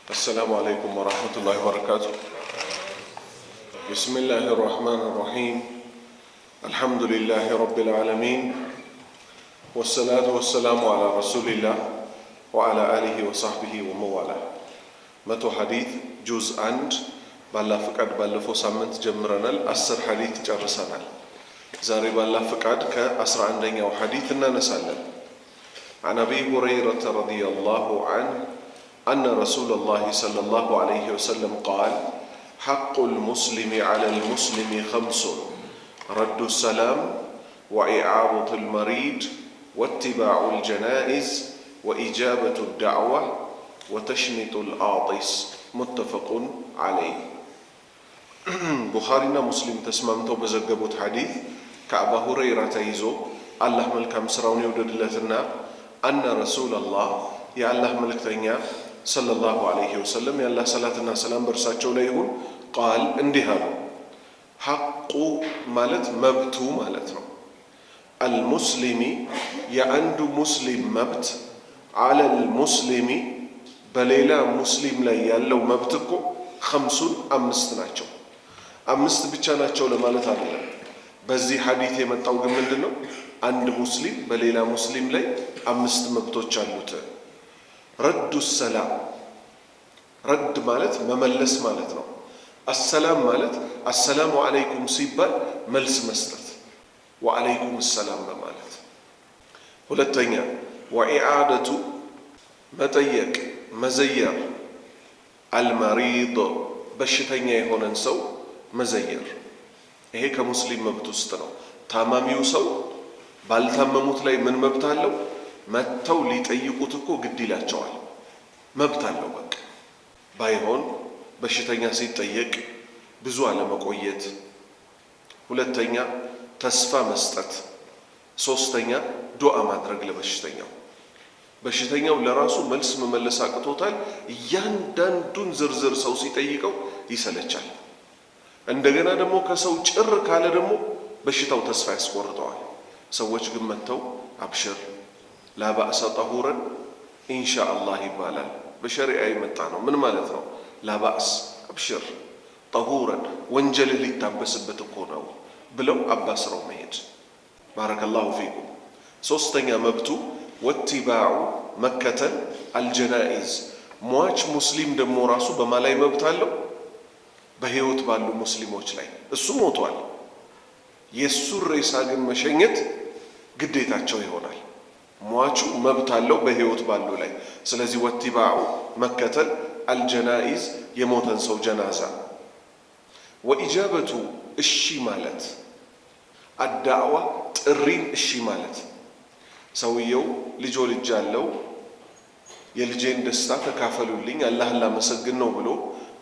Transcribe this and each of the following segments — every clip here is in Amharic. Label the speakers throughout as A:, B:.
A: السلام عليكم ورحمة الله وبركاته. بسم الله الرحمن الرحيم. الحمد لله رب العالمين، والصلاة والسلام على رسول الله وعلى آله وصحبه وموالاه. متو حديث جزء عند بالا فقاد بالفو سامنت جمرنال 10 حديث ጨርሰናል። ዛሬ ባላ ፈቃድ ከ11ኛው حديث እናነሳለን። عن أبي هريرة رضي الله عنه أن رسول الله صلى الله عليه وسلم قال: حق المسلم على المسلم 5: رد السلام، وإعاظة المريض، واتباع الجنائز، وإجابة الدعوة، وتشميت العاطس. متفق عليه. بخارينا مسلم تسممتو بزقبوت حديث كأبا هريرة تيزو الله ملكم سراوني وددلتنا أن رسول الله يا الله ملكتنيا صلى الله عليه وسلم يا الله صلاتنا سلام برساتشو ليهون قال اندهالو حق مالت مبتو مالتنا المسلم يا عنده مسلم مبت على المسلم بليلا مسلم لا يالو مبتكو 5 ናቸው። 5 ብቻ ናቸው ለማለት አይደለም። በዚህ ሐዲስ የመጣው ግን ምንድነው? አንድ ሙስሊም በሌላ ሙስሊም ላይ 5 መብቶች አሉት። ረዱ ሰላም፣ ረድ ማለት መመለስ ማለት ነው። አሰላም ማለት አሰላሙ አለይኩም ሲባል መልስ መስጠት፣ ወአለይኩም ሰላም በማለት። ሁለተኛ ወኢዓደቱ መጠየቅ መዘየር፣ አልመሪድ በሽተኛ የሆነን ሰው መዘየር። ይሄ ከሙስሊም መብት ውስጥ ነው። ታማሚው ሰው ባልታመሙት ላይ ምን መብት አለው? መተው ሊጠይቁት እኮ ግድ ይላቸዋል። መብት አለው። በቃ ባይሆን በሽተኛ ሲጠየቅ ብዙ አለመቆየት። ሁለተኛ ተስፋ መስጠት። ሶስተኛ ዱዓ ማድረግ ለበሽተኛው። በሽተኛው ለራሱ መልስ መመለስ አቅቶታል። እያንዳንዱን ዝርዝር ሰው ሲጠይቀው ይሰለቻል። እንደገና ደግሞ ከሰው ጭር ካለ ደግሞ በሽታው ተስፋ ያስቆርጠዋል። ሰዎች ግን መተው አብሽር ላባእሰ ጠሁረን ኢንሻአላህ ይባላል። በሸሪዓ የመጣ ነው። ምን ማለት ነው? ላባእስ አብሽር ጠሁረን ወንጀል ሊታበስበት እኮ ነው ብለው አባስረው መሄድ። ባረከላሁ ፊኩም። ሶስተኛ መብቱ ወትባዑ መከተል አልጀናኢዝ። ሟች ሙስሊም ደግሞ ራሱ በማላይ መብት አለው? በህይወት ባሉ ሙስሊሞች ላይ። እሱ ሞቷል። የሱ ሬሳ ግን መሸኘት ግዴታቸው ይሆናል። ሟቹ መብት አለው በህይወት ባሉ ላይ። ስለዚህ ወትባዑ መከተል አልጀናኢዝ የሞተን ሰው ጀናዛ። ወኢጃበቱ እሺ ማለት፣ አዳዕዋ ጥሪን እሺ ማለት። ሰውየው ልጅ ወልጃለሁ የልጄን ደስታ ተካፈሉልኝ አላህን ላመሰግን ነው ብሎ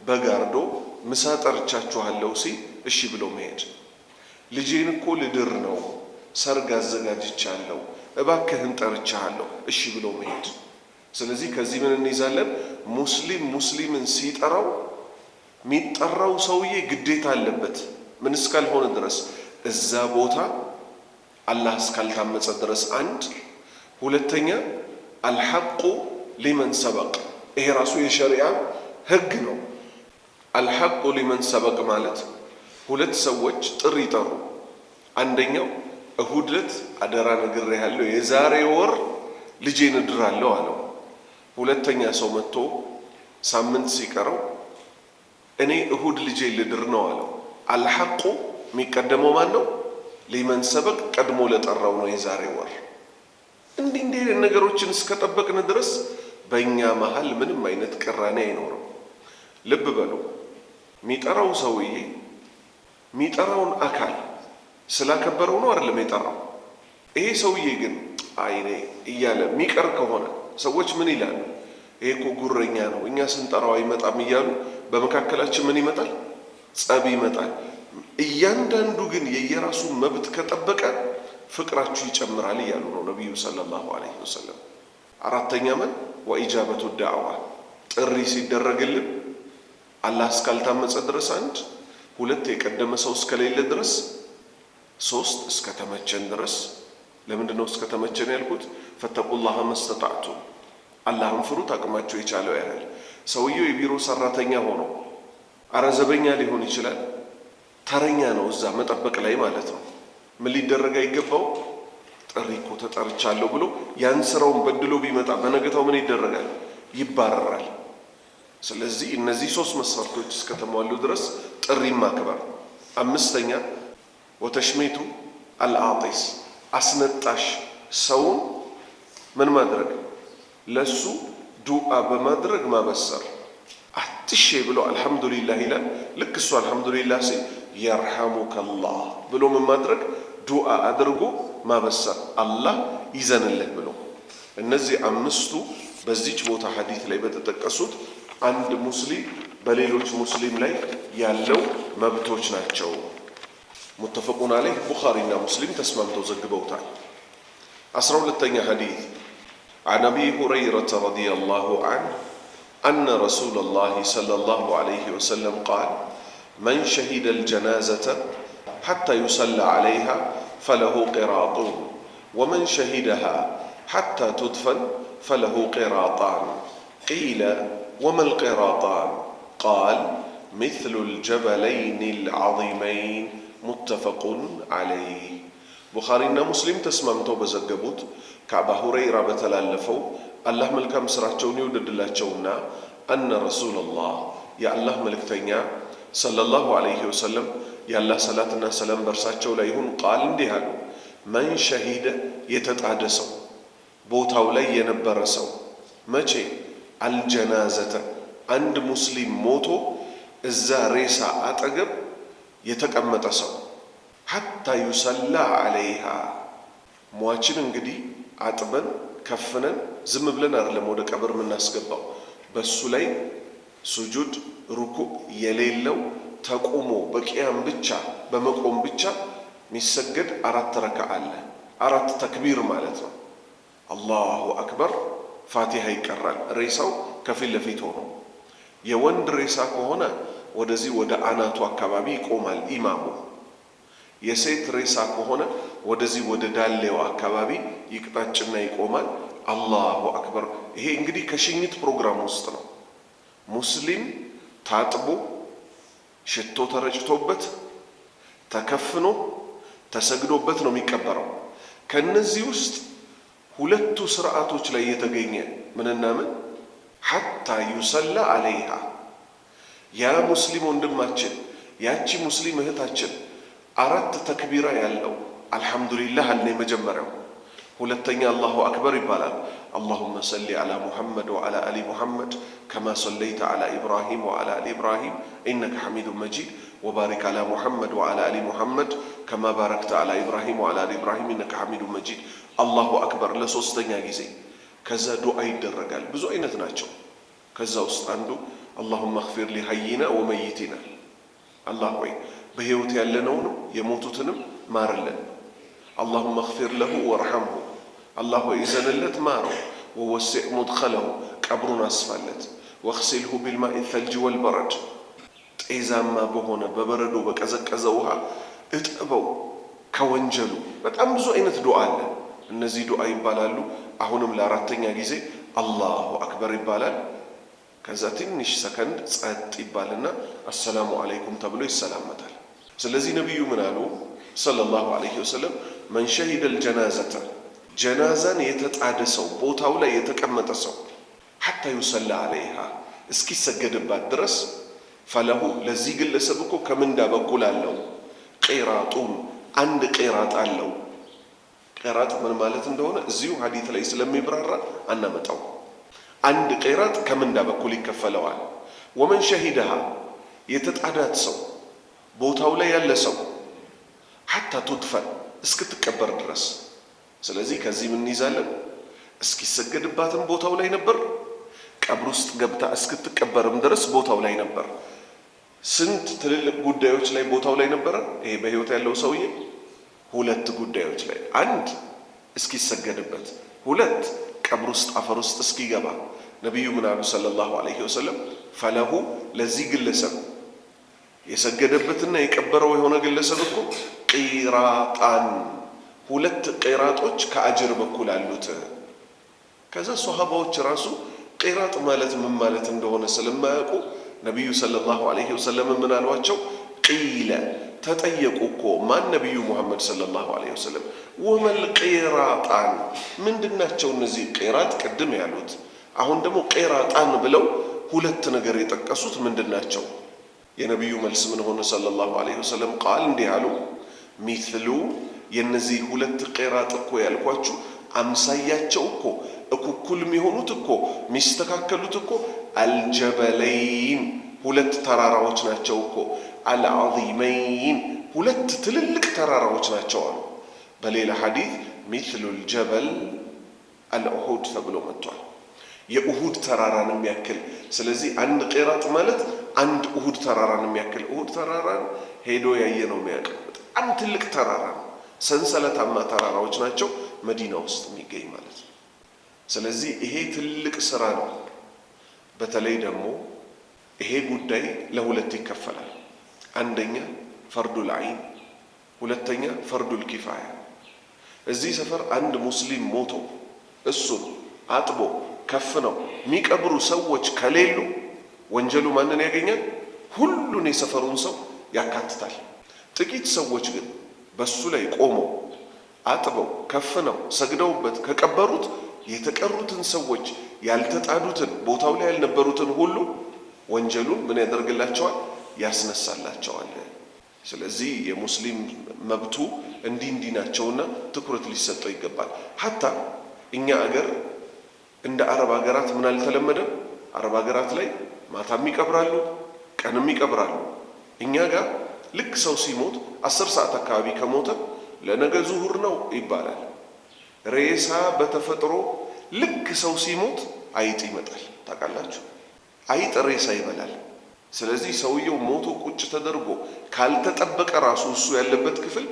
A: በጋርዶ ምሳ ጠርቻችኋለሁ ሲል እሺ ብሎ መሄድ። ልጄን እኮ ልድር ነው ሰርግ አዘጋጅቻለሁ እባክህን ጠርቻለሁ እሺ ብሎ መሄድ። ስለዚህ ከዚህ ምን እንይዛለን? ሙስሊም ሙስሊምን ሲጠራው የሚጠራው ሰውዬ ግዴታ አለበት። ምን እስካልሆነ ድረስ እዛ ቦታ አላህ እስካልታመፀ ድረስ። አንድ ሁለተኛ አልሐቁ ሊመን ሰበቅ። ይሄ ራሱ የሸሪዓ ህግ ነው። አልሐቁ ሊመን ሰበቅ ማለት ሁለት ሰዎች ጥሪ ጠሩ። አንደኛው እሁድ ዕለት አደራ ነግሬሃለሁ የዛሬ ወር ልጄን እድራለሁ አለው። ሁለተኛ ሰው መጥቶ ሳምንት ሲቀረው እኔ እሁድ ልጄን ልድር ነው አለው። አልሐቁ የሚቀደመው ማን ነው? ሊመን ሰበቅ ቀድሞ ለጠራው ነው የዛሬ ወር። እንዲህ ነገሮችን እስከጠበቅን ድረስ በእኛ መሃል ምንም አይነት ቅራኔ አይኖርም። ልብ በሉ፣ የሚጠራው ሰውዬ የሚጠራውን አካል ስላከበረው ነው አይደለም የጠራው። ይሄ ሰውዬ ግን አይኔ እያለ የሚቀር ከሆነ ሰዎች ምን ይላሉ? ይሄ እኮ ጉረኛ ነው እኛ ስንጠራው አይመጣም እያሉ በመካከላችን ምን ይመጣል? ጸብ ይመጣል። እያንዳንዱ ግን የየራሱን መብት ከጠበቀ ፍቅራችሁ ይጨምራል እያሉ ነው ነቢዩ ሰለላሁ ዐለይሂ ወሰለም። አራተኛ ምን ወኢጃበቱ ዳዕዋ፣ ጥሪ ሲደረግልን አላህ እስካልታመፀ ድረስ። አንድ ሁለት የቀደመ ሰው እስከሌለ ድረስ። ሶስት እስከተመቸን ድረስ። ለምንድነው እስከተመቸን ያልኩት? ፈተቁላህ መስተጣዕቱም፣ አላህን ፍሩት አቅማችሁ የቻለው ያህል። ሰውየው የቢሮ ሰራተኛ ሆኖ አረዘበኛ ሊሆን ይችላል። ተረኛ ነው እዛ መጠበቅ ላይ ማለት ነው። ምን ሊደረግ አይገባው? ጥሪ እኮ ተጠርቻለሁ ብሎ ያን ስራውን በድሎ ቢመጣ በነገታው ምን ይደረጋል? ይባረራል። ስለዚህ እነዚህ 3 መስፈርቶች እስከተሟሉ ድረስ ጥሪ ማክበር። 5ኛ ወተሽሚቱ አልአጢስ አስነጣሽ ሰውን ምን ማድረግ? ለሱ ዱዓ በማድረግ ማበሰር። አትሼ ብሎ አልሐምዱሊላህ ይላል። ልክ እሱ አልሐምዱሊላህ ሲል የርሐሙከላህ ብሎ ምን ማድረግ? ዱዓ አድርጎ ማበሰር፣ አላህ ይዘንልህ ብሎ። እነዚህ 5ቱ በዚች ቦታ ሐዲት ላይ በተጠቀሱት አንድ ሙስሊም በሌሎች ሙስሊም ላይ ያለው መብቶች ናቸው። ሙተፈቁን ዐለይህ ቡኻሪና ሙስሊም ተስማምተው ዘግበውታል። 12ኛ ሐዲት عن أبي هريرة رضي الله عنه أن رسول الله صلى الله عليه وسلم قال من شهد الجنازة حتى يصلى عليها فله قراط ومن شهدها حتى تدفن فله قراطان قيل وما القراطان قال مثل الجبلين العظيمين متفق عليه ቡኻሪና ሙስሊም ተስማምተው በዘገቡት ከአባ ሁረይራ በተላለፈው አላህ መልካም ስራቸውን ይውደድላቸውና አነ ረሱላላህ የአላህ መልእክተኛ ሰለላሁ ዐለይሂ ወሰለም የአላህ ሰላትና ሰላም በእርሳቸው ላይ ይሁን ቃል እንዲህ አሉ። መን ሸሂደ የተጣደ ሰው ቦታው ላይ የነበረ ሰው መቼ? አልጀናዘተ አንድ ሙስሊም ሞቶ እዛ ሬሳ አጠገብ የተቀመጠ ሰው ሐታ ዩሰላ ዐለይሃ ሟችን እንግዲህ አጥበን ከፍነን ዝም ብለን አይደለም ወደ ቀብር የምናስገባው። በሱ ላይ ሱጁድ ሩኩዕ የሌለው ተቆሞ በቂያም ብቻ በመቆም ብቻ የሚሰገድ 4 ረክዓ አለ። 4 ተክቢር ማለት ነው። አላሁ አክበር፣ ፋቲሃ ይቀራል። ሬሳው ከፊት ለፊት ሆኖ የወንድ ሬሳ ከሆነ ወደዚህ ወደ አናቱ አካባቢ ይቆማል ኢማሙ። የሴት ሬሳ ከሆነ ወደዚህ ወደ ዳሌው አካባቢ ይቅጣጭና ይቆማል። አላሁ አክበር። ይሄ እንግዲህ ከሽኝት ፕሮግራም ውስጥ ነው። ሙስሊም ታጥቦ ሽቶ ተረጭቶበት ተከፍኖ ተሰግዶበት ነው የሚቀበረው። ከነዚህ ውስጥ 2ቱ ስርዓቶች ላይ የተገኘ ምንና ምን? ሐታ ዩሰላ ዐለይሃ ያ ሙስሊም ወንድማችን ያቺ ሙስሊም እህታችን 4 ተክቢራ ያለው አልሐምዱሊላህ አለ የመጀመሪያው። ሁለተኛ አላሁ አክበር ይባላል። አላሁመ ሰሊ ዐላ ሙሐመድ ወዐላ አሊ ሙሐመድ ከማ ሰለይተ ዐላ ኢብራሂም ወዐላ አሊ ኢብራሂም ኢነከ ሐሚዱን መጂድ ወባሪክ ዐላ ሙሐመድ ወዐላ አሊ ሙሐመድ ከማ ባረክተ ዐላ ኢብራሂም ወዐላ አሊ ኢብራሂም ኢነከ ሐሚዱን መጂድ። አላሁ አክበር ለ3ኛ ጊዜ። ከዛ ዱዓ ይደረጋል። ብዙ አይነት ናቸው። ከዛ ውስጥ አንዱ አላሁመ እግፊር ሊሐይና ወመይቲና፣ አላህ ሆይ በሕይወት ያለነውንም የሞቱትንም ማርልን። አላሁመ እግፊር ለሁ ወርሐምሁ፣ አላህ ሆይ ይዘንለት ማረው። ወወሲዕ ሙድኸለሁ፣ ቀብሩን አስፋለት። ወግሲልሁ ቢልማኢ ተልጅ ወልበረድ፣ ጤዛማ በሆነ በበረዶ በቀዘቀዘ ውሃ እጥበው ከወንጀሉ። በጣም ብዙ አይነት ዱዓ አለ። እነዚህ ዱዓ ይባላሉ። አሁንም ለ4ኛ ጊዜ አላሁ አክበር ይባላል። ከዛ ትንሽ ሰከንድ ጸጥ ይባልና አሰላሙ አለይኩም ተብሎ ይሰላመታል። ስለዚህ ነቢዩ ምን አሉ ሰለላሁ ዐለይሂ ወሰለም? መን ሸሂደል ጀናዘተ ጀናዛን የተጣደ ሰው ቦታው ላይ የተቀመጠ ሰው ሐታ ዩሰላ ዐለይሃ እስኪሰገድባት ድረስ ፈለሁ ለዚህ ግለሰብ እኮ ከምንዳ በኩል አለው ቂራጡን 1 ቂራጥ አለው። ቂራጥ ምን ማለት እንደሆነ እዚሁ ሐዲት ላይ ስለሚብራራ አናመጣው። 1 ቂራጥ ከምንዳ በኩል ይከፈለዋል። ወመን ሸሂደሃ የተጣዳት ሰው ቦታው ላይ ያለ ሰው ሐታ ቱድፈን እስክትቀበር ድረስ። ስለዚህ ከዚህ ምን ይዛለን? እስኪሰገድባትም ቦታው ላይ ነበር፣ ቀብር ውስጥ ገብታ እስክትቀበርም ድረስ ቦታው ላይ ነበር። ስንት ትልልቅ ጉዳዮች ላይ ቦታው ላይ ነበረ ይሄ በሕይወት ያለው ሰውዬ? 2 ጉዳዮች ላይ፣ 1 እስኪሰገድበት፣ 2 ቀብር ውስጥ አፈር ውስጥ እስኪገባ። ነቢዩ ምን አሉ ሰለላሁ ዐለይሂ ወሰለም? ፈለሁ ለዚህ ግለሰብ የሰገደበትና የቀበረው የሆነ ግለሰብ እኮ ቂራጣን 2 ቂራጦች ከአጅር በኩል አሉት። ከዛ ሶሃባዎች ራሱ ቂራጥ ማለት ምን ማለት እንደሆነ ስለማያውቁ ነቢዩ ሰለላሁ ዐለይሂ ወሰለም ምን አሏቸው? ቂለ ተጠየቁ እኮ ማን? ነቢዩ ሙሐመድ ሰለላሁ ዐለይሂ ወሰለም ወመል ቂራጣን ምንድናቸው እነዚህ? ቂራጥ ቅድም ያሉት፣ አሁን ደግሞ ቂራጣን ብለው ሁለት ነገር የጠቀሱት ምንድናቸው? የነቢዩ መልስ ምን ሆነ? ሰለላሁ ዐለይሂ ወሰለም ቃል እንዲህ አሉ፣ ሚስሉ የነዚህ ሁለት ቂራጥ እኮ ያልኳችሁ አምሳያቸው እኮ እኩል የሚሆኑት እኮ የሚስተካከሉት እኮ አልጀበለይን ሁለት ተራራዎች ናቸው እኮ አልዓዚመይን ሁለት ትልልቅ ተራራዎች ናቸው አሉ። በሌላ ሐዲስ ሚስሉ ልጀበል አልኡሁድ ተብሎ መጥቷል። የኡሁድ ተራራን የሚያክል። ስለዚህ አንድ ቂራጥ ማለት አንድ ኡሁድ ተራራን የሚያክል። ኡሁድ ተራራን ሄዶ ያየ ነው የሚያውቅ። በጣም ትልቅ ተራራ ነው። ሰንሰለታማ ተራራዎች ናቸው። መዲና ውስጥ የሚገኝ ማለት ነው። ስለዚህ ይሄ ትልቅ ስራ ነው። በተለይ ደግሞ ይሄ ጉዳይ ለሁለት ይከፈላል። አንደኛ ፈርዱል ዐይን፣ ሁለተኛ ፈርዱል ኪፋያ። እዚህ ሰፈር አንድ ሙስሊም ሞቶ እሱን አጥቦ ከፍነው የሚቀብሩ ሰዎች ከሌሉ ወንጀሉ ማንን ያገኛል? ሁሉን የሰፈሩን ሰው ያካትታል። ጥቂት ሰዎች ግን በሱ ላይ ቆመው አጥበው ከፍነው ሰግደውበት ከቀበሩት የተቀሩትን ሰዎች ያልተጣዱትን ቦታው ላይ ያልነበሩትን ሁሉ ወንጀሉን ምን ያደርግላቸዋል? ያስነሳላቸዋል። ስለዚህ የሙስሊም መብቱ እንዲህ ናቸውና ትኩረት ሊሰጠው ይገባል። ሀታ እኛ አገር እንደ አረብ ሀገራት ምን አልተለመደም። አረብ ሀገራት ላይ ማታም ይቀብራሉ፣ ቀንም ይቀብራሉ። እኛ ጋር ልክ ሰው ሲሞት 10 ሰዓት አካባቢ ከሞተ ለነገ ዙሁር ነው ይባላል። ሬሳ በተፈጥሮ ልክ ሰው ሲሞት አይጥ ይመጣል። ታውቃላችሁ? አይጥ ሬሳ ይበላል። ስለዚህ ሰውየው ሞቶ ቁጭ ተደርጎ ካልተጠበቀ ራሱ እሱ ያለበት ክፍል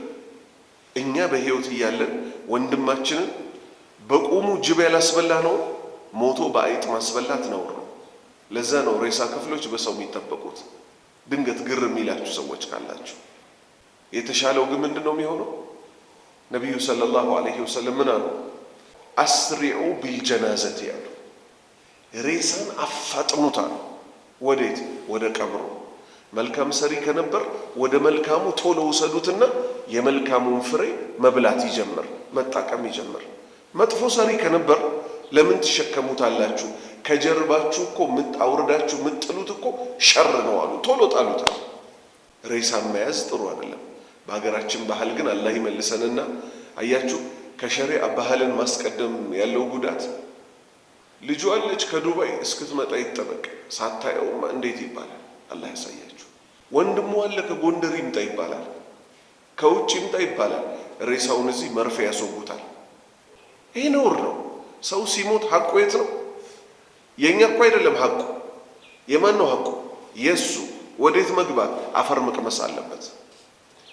A: እኛ በህይወት እያለን ወንድማችንን በቁሙ ጅብ ያላስበላ ነው ሞቶ በአይጥ ማስበላት ነውር ነው። ለዛ ነው ሬሳ ክፍሎች በሰው የሚጠበቁት። ድንገት ግር የሚላችሁ ሰዎች ካላችሁ የተሻለው ግን ምንድን ነው የሚሆነው? ነቢዩ ሰለላሁ ዐለይሂ ወሰለም ምን አሉ? አስሪዑ ቢልጀናዘት ያሉ፣ ሬሳን አፋጥኑት አሉ። ወዴት? ወደ ቀብሩ። መልካም ሰሪ ከነበር ወደ መልካሙ ቶሎ ውሰዱትና የመልካሙን ፍሬ መብላት ይጀምር፣ መጣቀም ይጀምር። መጥፎ ሰሪ ከነበር ለምን ትሸከሙታላችሁ? ከጀርባችሁ እኮ አውርዳችሁ ምጥሉት እኮ ሸር ነው አሉ። ቶሎ ጣሉታል። ሬሳን መያዝ ጥሩ አይደለም። በሀገራችን ባህል ግን አላህ ይመልሰንና አያችሁ፣ ከሸሪዓ ባህልን ማስቀደም ያለው ጉዳት። ልጇ አለች ከዱባይ እስክትመጣ ይጠበቅ፣ ሳታየውማ እንዴት ይባላል? አላህ ያሳያችሁ። ወንድሙ አለ ከጎንደር ይምጣ ይባላል፣ ከውጭ ይምጣ ይባላል። ሬሳውን እዚህ መርፌ ያስወጉታል። ይህ ነውር ነው። ሰው ሲሞት ሐቁ የት ነው? የእኛ እኮ አይደለም ሐቁ። የማን ነው ሐቁ? የእሱ። ወዴት መግባት? አፈር መቅመስ አለበት።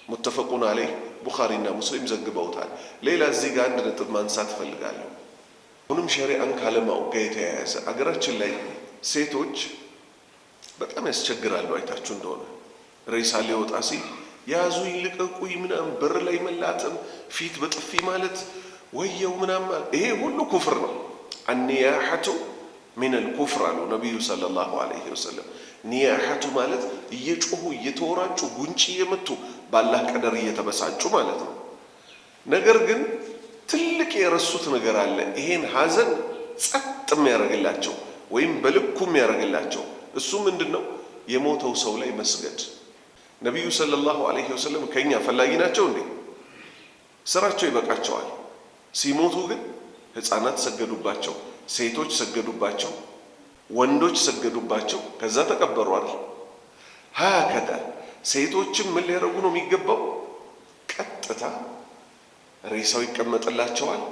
A: ሙተፈቁን አለይህ ቡኻሪና ሙስሊም ዘግበውታል። ሌላ እዚህ ጋር አንድ ነጥብ ማንሳት እፈልጋለሁ። አሁንም ሸሪዓን ካለማወቅ ጋር የተያያዘ አገራችን ላይ ሴቶች በጣም ያስቸግራሉ። አይታችሁ እንደሆነ ሬሳ ሊወጣ ሲል ያዙኝ ልቀቁኝ ምናምን በር ላይ መላተም፣ ፊት በጥፊ ማለት ወየው ምናምን፣ ይሄ ሁሉ ኩፍር ነው። አንያሐቱ ሚነል ኩፍር አሉ ነቢዩ ሰለላሁ ዐለይሂ ወሰለም። ኒያሐቱ ማለት እየጮሁ እየተወራጩ ጉንጭ እየመቱ ባላህ ቀደር እየተበሳጩ ማለት ነው። ነገር ግን ትልቅ የረሱት ነገር አለ። ይሄን ሐዘን ጸጥ የሚያደርግላቸው ወይም በልኩ የሚያደርግላቸው እሱ ምንድን ነው? የሞተው ሰው ላይ መስገድ። ነቢዩ ሰለላሁ ዐለይሂ ወሰለም ከኛ ፈላጊ ናቸው እንዴ? ስራቸው ይበቃቸዋል። ሲሞቱ ግን ህፃናት ሰገዱባቸው፣ ሴቶች ሰገዱባቸው፣ ወንዶች ሰገዱባቸው፣ ከዛ ተቀበሩ አይደል? ሀከዳ ሴቶችም ምን ሊያደርጉ ነው የሚገባው? ቀጥታ ሬሳው ይቀመጥላቸዋል።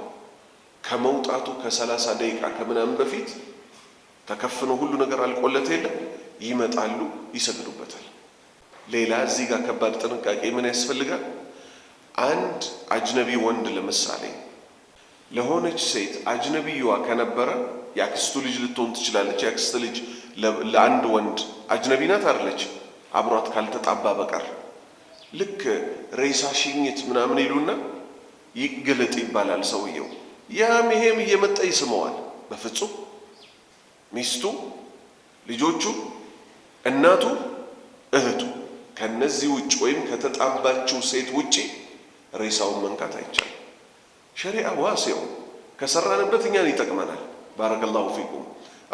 A: ከመውጣቱ ከ30 ደቂቃ ከምናምን በፊት ተከፍኖ ሁሉ ነገር አልቆለት የለም ይመጣሉ፣ ይሰግዱበታል። ሌላ እዚህ ጋር ከባድ ጥንቃቄ ምን ያስፈልጋል? አንድ አጅነቢ ወንድ ለምሳሌ ለሆነች ሴት አጅነቢዋ ከነበረ የአክስቱ ልጅ ልትሆን ትችላለች። የአክስት ልጅ ለአንድ ወንድ አጅነቢ ናት አይደለች? አብሯት ካልተጣባ በቀር ልክ ሬሳ ሽኝት ምናምን ይሉና ይገለጥ ይባላል። ሰውየው ያም ይሄም እየመጣ ይስመዋል። በፍጹም ሚስቱ፣ ልጆቹ፣ እናቱ፣ እህቱ ከነዚህ ውጭ ወይም ከተጣባችው ሴት ውጪ ሬሳውን መንካት አይቻልም። ሸሪዓ ዋሲዕ ከሰራንበት እኛን ይጠቅመናል። ባረከላሁ ፊኩም።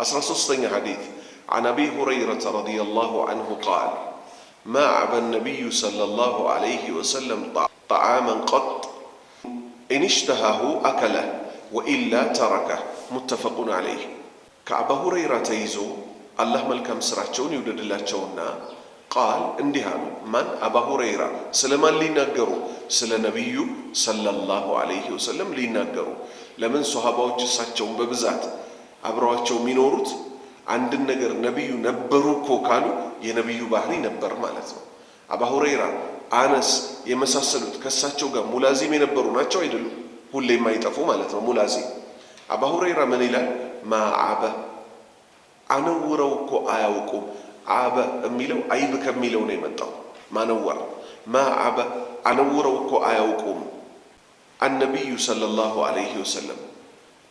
A: 13ኛ ሐዲት عن أبي هريرة رضي الله عنه قال ما عبى النبي صلى الله عليه وسلم طعاما قط إن اشتهاه أكله وإلا تركه متفق عليه. كأبا هريرة تيزو الله ملكم سرعتشون يودد الله تشونا ቃል እንዲህ አሉ። ማን? አባ ሁረይራ። ስለማን ሊናገሩ? ስለ ነቢዩ ሰለላሁ ዐለይሂ ወሰለም ሊናገሩ። ለምን ሶሃባዎች እሳቸውን በብዛት አብረዋቸው የሚኖሩት አንድን ነገር ነቢዩ ነበሩ እኮ ካሉ የነቢዩ ባህሪ ነበር ማለት ነው። አባ ሁረይራ፣ አነስ የመሳሰሉት ከእሳቸው ጋር ሙላዚም የነበሩ ናቸው አይደሉም? ሁሌ የማይጠፉ ማለት ነው ሙላዚም። አባ ሁረይራ ምን ይላል? ማዓበ አነውረው እኮ አያውቁም። አበ የሚለው አይብ ከሚለው ነው የመጣው። ማነወር ማዓበ አነውረው እኮ አያውቁም። አነቢዩ ሰለላሁ ዐለይሂ ወሰለም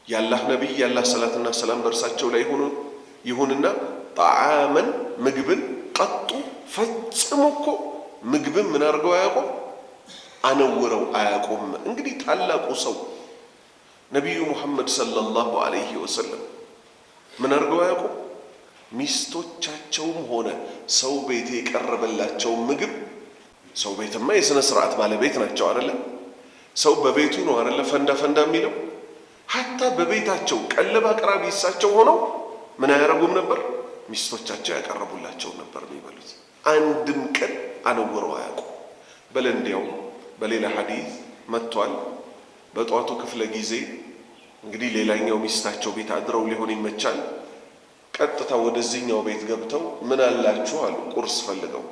A: ያላህ ነቢይ ያላህ ሰላትና ሰላም በእርሳቸው ላይ ይሁንና ጣዓመን ምግብን ቀጡ ፈጽሞ እኮ ምግብን ምን አድርገው አያውቁም? አነውረው አያውቁም። እንግዲህ ታላቁ ሰው ነቢዩ ሙሐመድ ሰለላሁ ዐለይሂ ወሰለም ምን አድርገው አያውቁም? ሚስቶቻቸውም ሆነ ሰው ቤት የቀረበላቸው ምግብ፣ ሰው ቤትማ የሥነ ሥርዓት ባለቤት ናቸው አይደለ? ሰው በቤቱ ነው አይደለ ፈንዳ ፈንዳ የሚለው። ሀታ በቤታቸው ቀለብ አቅራቢ እሳቸው ሆነው ምን አያረጉም ነበር? ሚስቶቻቸው ያቀረቡላቸው ነበር የሚበሉት። አንድም ቀን አነውረው አያውቁም። በለ እንዲያውም በሌላ ሐዲስ መጥቷል። በጧቱ ክፍለ ጊዜ እንግዲህ ሌላኛው ሚስታቸው ቤት አድረው ሊሆን ይመቻል። ቀጥታ ወደዚህኛው ቤት ገብተው ምን አላችሁ አሉ። ቁርስ ፈልገው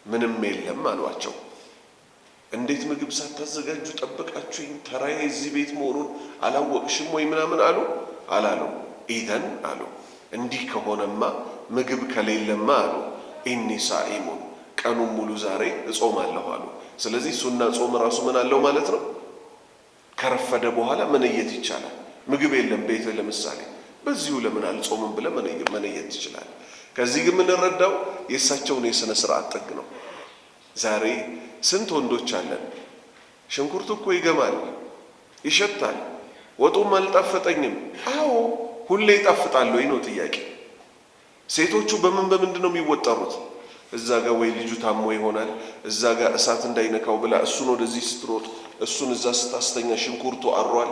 A: ምንም የለም አሏቸው። እንዴት ምግብ ሳታዘጋጁ ጠበቃችሁኝ? ተራዬ እዚህ ቤት መሆኑን አላወቅሽም ወይ ምናምን አሉ። አላሉ። ኢዘን አሉ እንዲህ ከሆነማ ምግብ ከሌለማ አሉ ኢኒ ሳኢሙን ቀኑን ሙሉ ዛሬ እጾማለሁ አሉ። ስለዚህ ሱና ጾም ራሱ ምን አለው ማለት ነው? ከረፈደ በኋላ መነየት ይቻላል። ምግብ የለም ቤት ለምሳሌ በዚሁ ለምን አልጾምም ብለህ መነየት ትችላለህ። ከዚህ ግን የምንረዳው የእሳቸውን የሥነ ሥርዓት ጥግ ነው። ዛሬ ስንት ወንዶች አለን፣ ሽንኩርቱ እኮ ይገማል፣ ይሸታል፣ ወጡም አልጣፈጠኝም። አዎ ሁሌ ይጣፍጣል ወይ ነው ጥያቄ። ሴቶቹ በምንድን ነው የሚወጠሩት? እዛ ጋር ወይ ልጁ ታሞ ይሆናል፣ እዛ ጋር እሳት እንዳይነካው ብላ እሱን ወደዚህ ስትሮጥ፣ እሱን እዛ ስታስተኛ ሽንኩርቱ አሯል።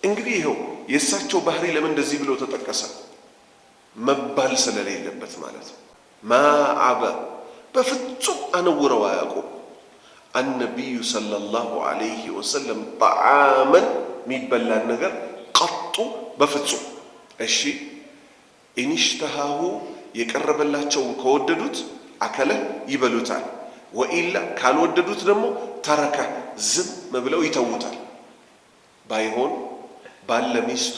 A: እንግዲህ ይኸው የእሳቸው ባህሪ ለምን እንደዚህ ብሎ ተጠቀሰ? መባል ስለሌለበት ማለት ነው። ማዓበ በፍጹም አነውረው አያውቁም። አነቢዩ ሰለላሁ ዐለይሂ ወሰለም ጣዓመን የሚበላን ነገር ቀጡ በፍጹም። እሺ ኢንሽተሃሁ የቀረበላቸውን ከወደዱት አከለ ይበሉታል፣ ወኢላ ካልወደዱት ደግሞ ተረከ ዝም ብለው ይተውታል። ባይሆን ባለ ሚስቱ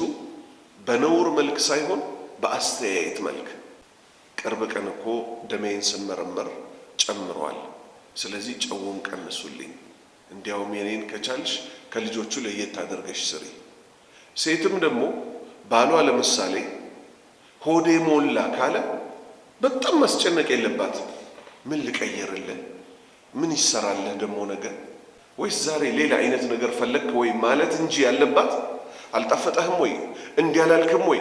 A: በነውር መልክ ሳይሆን በአስተያየት መልክ ቅርብ ቀን እኮ ደሜን ስመረመር ጨምሯል፣ ስለዚህ ጨውም ቀንሱልኝ፣ እንዲያውም የኔን ከቻልሽ ከልጆቹ ለየት አድርገሽ ስሪ። ሴትም ደግሞ ባሏ ለምሳሌ ሆዴ ሞላ ካለ በጣም ማስጨነቅ የለባትም። ምን ልቀየርልህ? ምን ይሰራልህ ደግሞ ነገር? ወይስ ዛሬ ሌላ አይነት ነገር ፈለግክ ወይ ማለት እንጂ ያለባት አልጣፈጠህም ወይ እንዲያላልክም ወይ።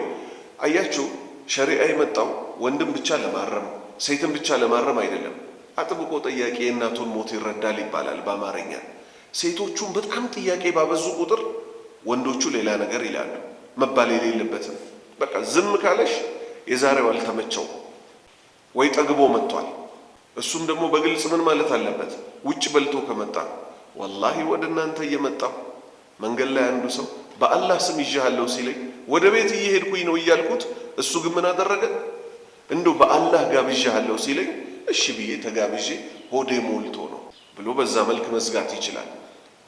A: አያችሁ ሸሪዓ የመጣው ወንድም ብቻ ለማረም ሴትም ብቻ ለማረም አይደለም። አጥብቆ ጠያቂ የእናቱን ሞት ይረዳል ይባላል በአማርኛ። ሴቶቹም በጣም ጥያቄ ባበዙ ቁጥር ወንዶቹ ሌላ ነገር ይላሉ። መባል የሌለበትም። በቃ ዝም ካለሽ የዛሬው አልተመቸው ወይ ጠግቦ መጥቷል። እሱም ደግሞ በግልጽ ምን ማለት አለበት? ውጭ በልቶ ከመጣ ወላሂ ወደ እናንተ እየመጣሁ መንገድ ላይ አንዱ ሰው በአላህ ስም ይዣለሁ ሲለኝ ወደ ቤት እየሄድኩኝ ነው እያልኩት፣ እሱ ግን ምን አደረገ? እንደው በአላህ ጋብዣለሁ ሲለኝ እሺ ብዬ ተጋብዤ ሆዴ ሞልቶ ነው ብሎ በዛ መልክ መዝጋት ይችላል።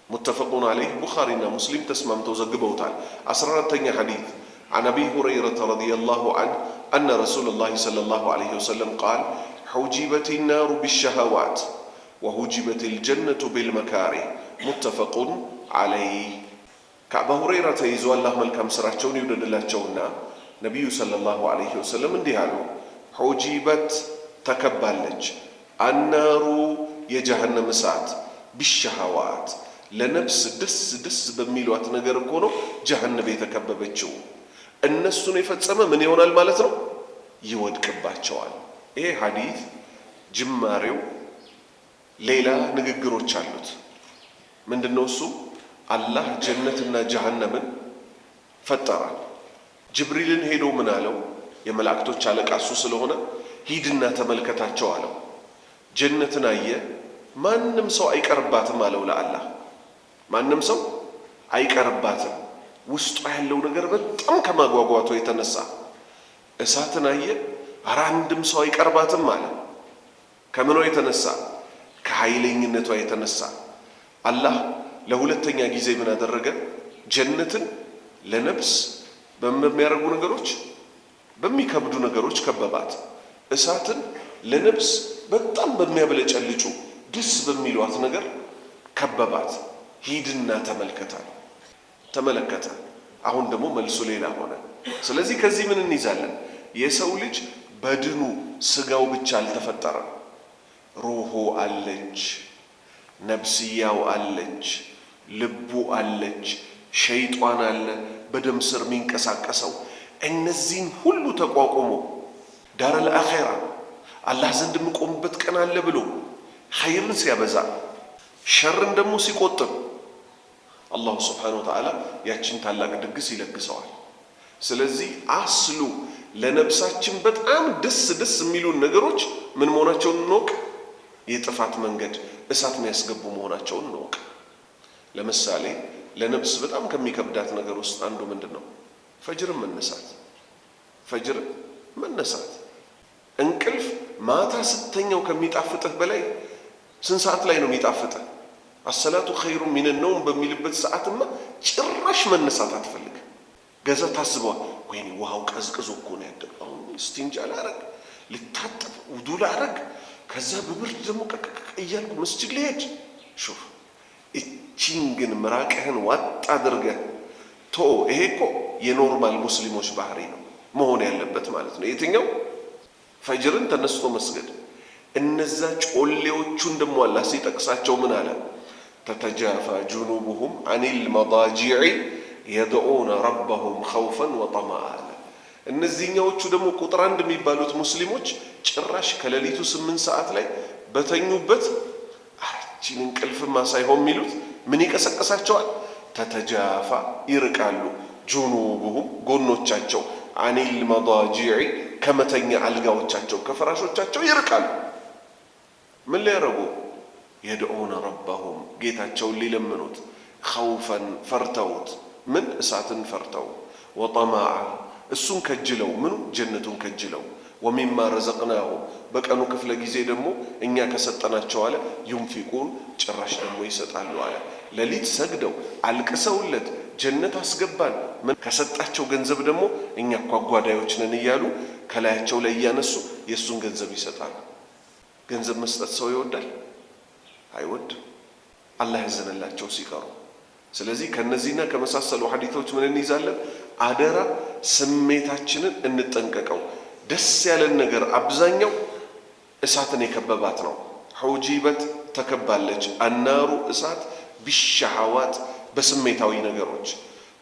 A: ሙተፈቁን ዐለይህ ቡኻሪና ሙስሊም ተስማምተው ዘግበውታል። 14ኛ ሐዲስ عن أبي هريرة رضي الله عنه أن رسول الله صلى الله عليه وسلم قال حجبت النار بالشهوات وحجبت الجنة بالمكاره متفق عليه. ከአባ ሁረይራ ተይዞ አላህ መልካም ስራቸውን ይውደድላቸውና ነቢዩ ሰለላሁ ዐለይሂ ወሰለም እንዲህ አሉ፣ ሑጂበት ተከባለች፣ አናሩ የጀሃነም እሳት ቢሸሃዋት ለነፍስ ደስ ደስ በሚሏት ነገር እኮ ነው ጀሃነም የተከበበችው። እነሱን የፈጸመ ምን ይሆናል ማለት ነው? ይወድቅባቸዋል። ይሄ ሐዲት ጅማሬው ሌላ ንግግሮች አሉት። ምንድነው እሱ? አላህ ጀነትና ጀሃነምን ፈጠራል። ጅብሪልን ሄዶ ምን አለው? የመላእክቶች አለቃ እሱ ስለሆነ ሂድና ተመልከታቸው አለው። ጀነትን አየ፣ ማንም ሰው አይቀርባትም አለው ለአላህ። ማንም ሰው አይቀርባትም፣ ውስጧ ያለው ነገር በጣም ከማጓጓቱ የተነሳ። እሳትን አየ፣ ኧረ አንድም ሰው አይቀርባትም አለ። ከምኗ የተነሳ? ከኃይለኝነቷ የተነሳ። አላህ ለሁለተኛ ጊዜ ምን አደረገ? ጀነትን ለነፍስ በሚያደርጉ ነገሮች፣ በሚከብዱ ነገሮች ከበባት። እሳትን ለነፍስ በጣም በሚያበለጨልጩ ደስ በሚሏት ነገር ከበባት። ሂድና ተመልከታ። ተመለከተ። አሁን ደግሞ መልሱ ሌላ ሆነ። ስለዚህ ከዚህ ምን እንይዛለን? የሰው ልጅ በድኑ ስጋው ብቻ አልተፈጠረም። ሩሁ አለች፣ ነፍስያው አለች፣ ልቡ አለች፣ ሸይጧን አለ በደም ስር የሚንቀሳቀሰው። እነዚህን ሁሉ ተቋቁሞ ዳረል አኺራ አላህ ዘንድ የሚቆምበት ቀን አለ ብሎ ኸይርን ሲያበዛ ሸርን ደግሞ ሲቆጥብ አላሁ ስብሓነሁ ወተዓላ ያችን ታላቅ ድግስ ይለግሰዋል። ስለዚህ አስሉ ለነፍሳችን በጣም ደስ ደስ የሚሉን ነገሮች ምን መሆናቸውን እንወቅ። የጥፋት መንገድ እሳት የሚያስገቡ መሆናቸውን እንወቅ። ለምሳሌ ለነፍስ በጣም ከሚከብዳት ነገር ውስጥ አንዱ ምንድን ነው? ፈጅርን መነሳት። ፈጅርን መነሳት። እንቅልፍ ማታ ስተኛው ከሚጣፍጥህ በላይ ስንት ሰዓት ላይ ነው የሚጣፍጥህ? አሰላቱ ኸይሩ ሚነ ነውም በሚልበት ሰዓትማ ጭራሽ መነሳት አትፈልግ። ገዛ ታስበዋል። ወይኔ ውሃው ቀዝቅዞ እኮ ነው ያደረው። አሁን እስቲንጃ ላረግ፣ ልታጠብ፣ ውዱ ላረግ፣ ከዛ በብርድ ደግሞ ቀቀቀ እያልኩ መስጂድ ልሄድ። ሹፍ እቺን ግን ምራቅህን ዋጥ አድርገህ ቶ ይሄ እኮ የኖርማል ሙስሊሞች ባህሪ ነው መሆን ያለበት ማለት ነው። የትኛው? ፈጅርን ተነስቶ መስገድ። እነዛ ጮሌዎቹን ደግሞ አላህ ሲጠቅሳቸው ምን አለ? ተተጃፋ ጁኑቡሁም አኒል መዳጂዕ የድዑነ ረበሁም ኸውፈን ወጠማዓ አለ። እነዚህኛዎቹ ደግሞ ቁጥር አንድ የሚባሉት ሙስሊሞች ጭራሽ ከሌሊቱ 8 ሰዓት ላይ በተኙበት አረችን እንቅልፍማ ሳይሆን የሚሉት ምን ይቀሰቀሳቸዋል? ተተጃፋ ይርቃሉ፣ ጁኑቡሁም ጎኖቻቸው፣ አኒል መዳጂዕ ከመተኛ አልጋዎቻቸው ከፍራሾቻቸው ይርቃሉ። ምን ሊያረጉ? የድዑነ ረበሁም ጌታቸውን ሊለምኑት፣ ኸውፈን ፈርተውት፣ ምን እሳትን ፈርተው፣ ወጠማዓ እሱን ከጅለው፣ ምኑ ጀነቱን ከጅለው፣ ወሚማ ረዘቅናሁም በቀኑ ክፍለ ጊዜ ደግሞ እኛ ከሰጠናቸው አለ ዩንፊቁን ጭራሽ ደግሞ ይሰጣሉ አለ። ሌሊት ሰግደው አልቅሰውለት ጀነት አስገባን ምን ከሰጣቸው ገንዘብ ደግሞ እኛ እኮ አጓዳዮች ነን እያሉ ከላያቸው ላይ እያነሱ የእሱን ገንዘብ ይሰጣሉ። ገንዘብ መስጠት ሰው ይወዳል? አይወድም። አላህ ያዘነላቸው ሲቀሩ። ስለዚህ ከነዚህና ከመሳሰሉ ሐዲቶች ምን እንይዛለን? አደራ ስሜታችንን እንጠንቀቀው። ደስ ያለን ነገር አብዛኛው እሳትን የከበባት ነው። ሑጂበት ተከባለች፣ አናሩ እሳት ቢሸሃዋት በስሜታዊ ነገሮች፣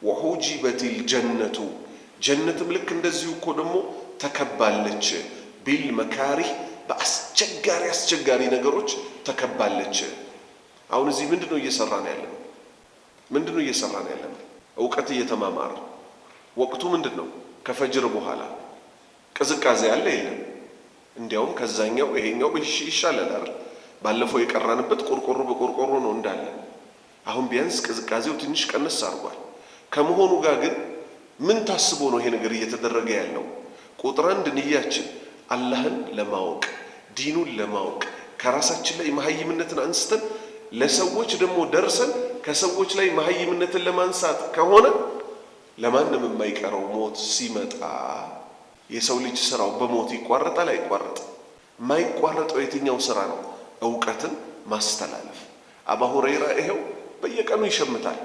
A: ወሑጂበቲል ጀነቱ ጀነትም ልክ እንደዚሁ እኮ ደግሞ ተከባለች፣ ቢል መካሪህ በአስቸጋሪ አስቸጋሪ ነገሮች ተከባለች። አሁን እዚህ ምንድነው እየሰራን ያለነው? ምንድነው እየሰራን ያለነው? እውቀት እየተማማር። ወቅቱ ምንድነው? ከፈጅር በኋላ ቅዝቃዜ አለ የለም? እንዲያውም ከዛኛው ይሄኛው ይሻላል አይደል? ባለፈው የቀራንበት ቆርቆሮ በቆርቆሮ ነው እንዳለ። አሁን ቢያንስ ቅዝቃዜው ትንሽ ቀነስ አድርጓል። ከመሆኑ ጋር ግን ምን ታስቦ ነው ይሄ ነገር እየተደረገ ያለው? ቁጥር አንድ ንያችን አላህን ለማወቅ ዲኑን ለማወቅ ከራሳችን ላይ መሀይምነትን አንስተን ለሰዎች ደግሞ ደርሰን ከሰዎች ላይ መሀይምነትን ለማንሳት ከሆነ ለማንም የማይቀረው ሞት ሲመጣ የሰው ልጅ ስራው በሞት ይቋረጣል አይቋረጥ? የማይቋረጠው የትኛው ስራ ነው? እውቀትን ማስተላለፍ። አባ ሁረይራ ይሄው በየቀኑ ይሸምታል።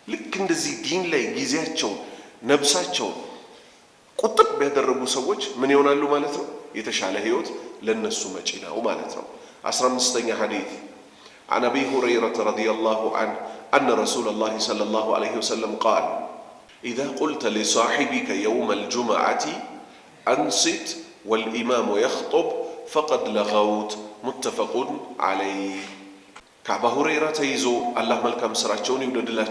A: ልክ እንደዚህ ዲን ላይ ጊዜያቸውን ነብሳቸውን ቁጥብ ያደረጉ ሰዎች ምን ይሆናሉ ማለት ነው? የተሻለ ህይወት ለነሱ መጪ ነው ማለት ነው። 15ኛ ሐዲስ عن أبي هريرة رضي الله عنه أن رسول الله صلى الله عليه وسلم قال إذا قلت لصاحبك يوم الجمعة أنصت والإمام يخطب فقد لغوت متفق عليه كعبة هريرة تيزو الله ملكم سرعون يودد الله